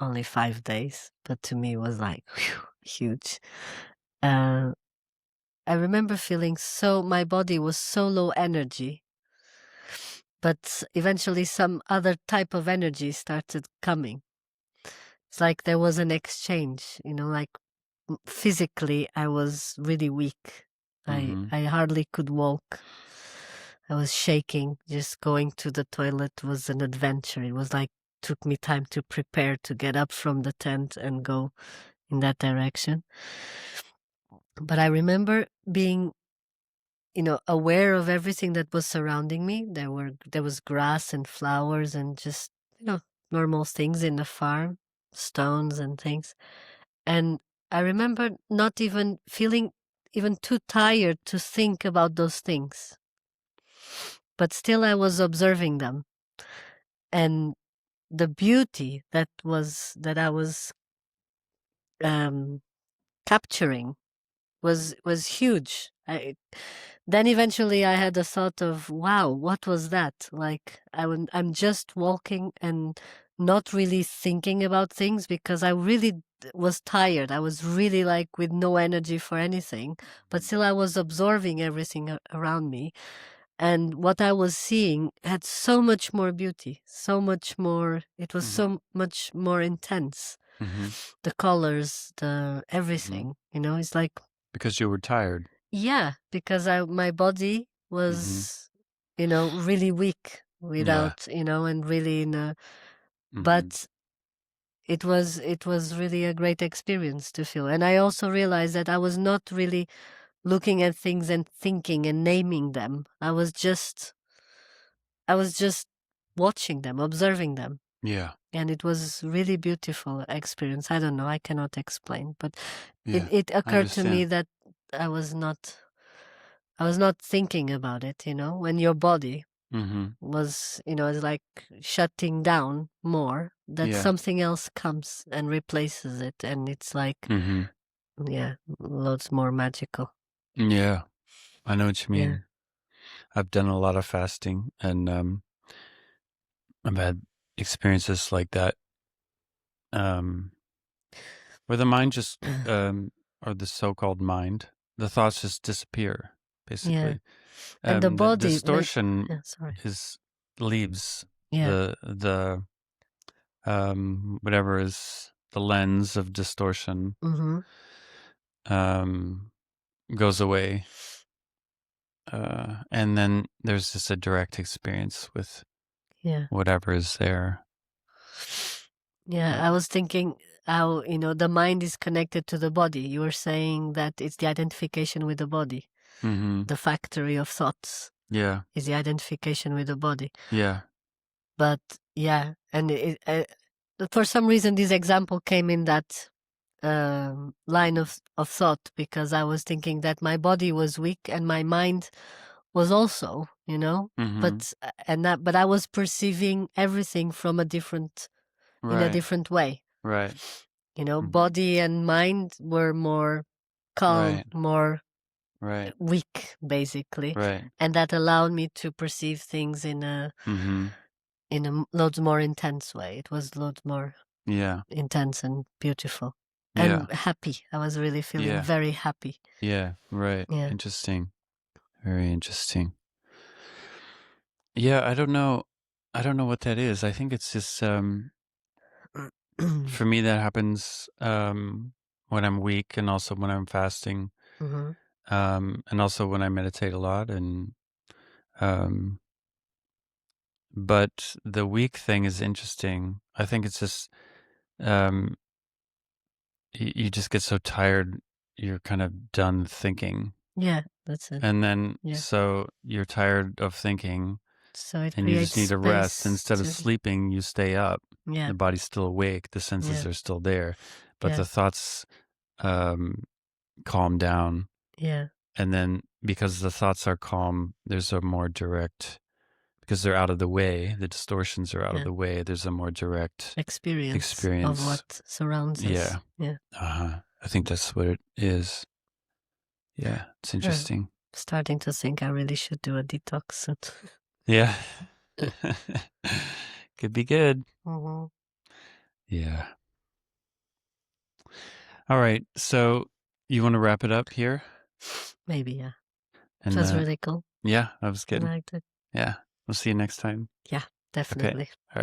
B: only 5 days, but to me it was like whew, huge. Uh, I remember feeling my body was so low energy, but eventually some other type of energy started coming. It's like there was an exchange, like physically I was really weak.
A: mhm,
B: I hardly could walk. I was shaking. Just going to the toilet was an adventure. It was like took me time to prepare to get up from the tent and go in that direction. But I remember being, aware of everything that was surrounding me. There was grass and flowers and just, normal things in the farm, stones and things. And I remember not even feeling even too tired to think about those things. But still I was observing them. And the beauty that I was um, capturing was huge. Then eventually I had a thought of, wow, what was that? Like I'm just walking and not really thinking about things because I really was tired. I was really like with no energy for anything, but still I was absorbing everything around me. And what I was seeing had so much more beauty, so much more, it was
A: mhm,
B: so much more intense.
A: mhm,
B: The colors, the
A: mhm.
B: everything, it's like,
A: Because you were tired.
B: yeah, because my body
A: Mhm.
B: was, really weak
A: Yeah.
B: without, and really
A: Mhm.
B: but it was really a great experience to feel. And I also realized that I was not really looking at things and thinking and naming them. I was just watching them, observing them.
A: Yeah.
B: And it was really beautiful experience. I don't know, I cannot explain, but it,
A: Yeah.
B: it
A: I
B: occurred to me
A: understand.
B: that I was not I was not thinking about it, when your body
A: Mhm.
B: was, is like shutting down more, that
A: Yeah.
B: something else comes and replaces it. And it's like,
A: Mhm.
B: yeah, loads more magical.
A: Yeah. I know what you
B: Yeah.
A: mean. I've done a lot of fasting, and I've had experiences like that, um, where the mind just, or the so-called mind, the thoughts just disappear,
B: Yeah.
A: basically.
B: And the
A: The
B: body, like,
A: distortion
B: yeah, sorry.
A: is leaves
B: Yeah.
A: the whatever is the lens of distortion,
B: Mm-hmm.
A: um, goes away, and then there's just a direct experience with
B: Yeah.
A: whatever is there.
B: Yeah.
A: Uh,
B: I was thinking how, the mind is connected to the body. You were saying that it's the identification with the body.
A: mm-hmm.
B: The factory of thoughts
A: Yeah.
B: is the identification with the body.
A: Yeah.
B: But yeah, and for some reason, this example came in that line of thought, because I was thinking that my body was weak and my mind was also,
A: Mm-hmm.
B: but I was perceiving everything from in a
A: Right.
B: different way.
A: Right. Mm.
B: Body and mind were more calm,
A: Right.
B: more
A: Right.
B: weak, basically,
A: Right.
B: and that allowed me to perceive things
A: Mm-hmm.
B: in a loads more intense way. It was loads more
A: Yeah.
B: intense and beautiful
A: Yeah.
B: and happy. I was really feeling
A: Yeah.
B: very happy.
A: Yeah. Right.
B: Yeah.
A: Interesting. Very interesting. Yeah. I don't know. I don't know what that is. I think it's just, for me, that happens, when I'm weak, and also when I'm fasting,
B: Mm-hmm.
A: and also when I meditate a lot. And, um, but the weak thing is interesting. I think it's just, um, you just get so tired, you're kind of done thinking.
B: Yeah, that's it.
A: And then,
B: Yeah.
A: so you're tired of thinking,
B: So it
A: and you
B: creates
A: just need to rest.
B: space
A: Instead of
B: to,
A: sleeping, you stay up.
B: yeah,
A: The body's still awake. The senses
B: yeah,
A: are still there, but
B: yeah,
A: the thoughts, um, calm down.
B: yeah,
A: And then, because the thoughts are calm, there's a more direct because they're out of the way. The distortions are out of
B: Yeah.
A: the way. There's a more direct
B: Experience of what surrounds us.
A: Yeah.
B: Yeah.
A: I think that's what it is. Yeah, it's interesting.
B: Starting to think I really should do a detox.
A: Yeah. Could be good.
B: Mm-hmm.
A: Yeah. All right. So you want to wrap it up here?
B: Maybe, yeah.
A: And
B: It was really cool.
A: yeah, that was good.
B: I liked it.
A: Yeah. We'll see you next time.
B: Yeah, definitely.
A: Okay. All right.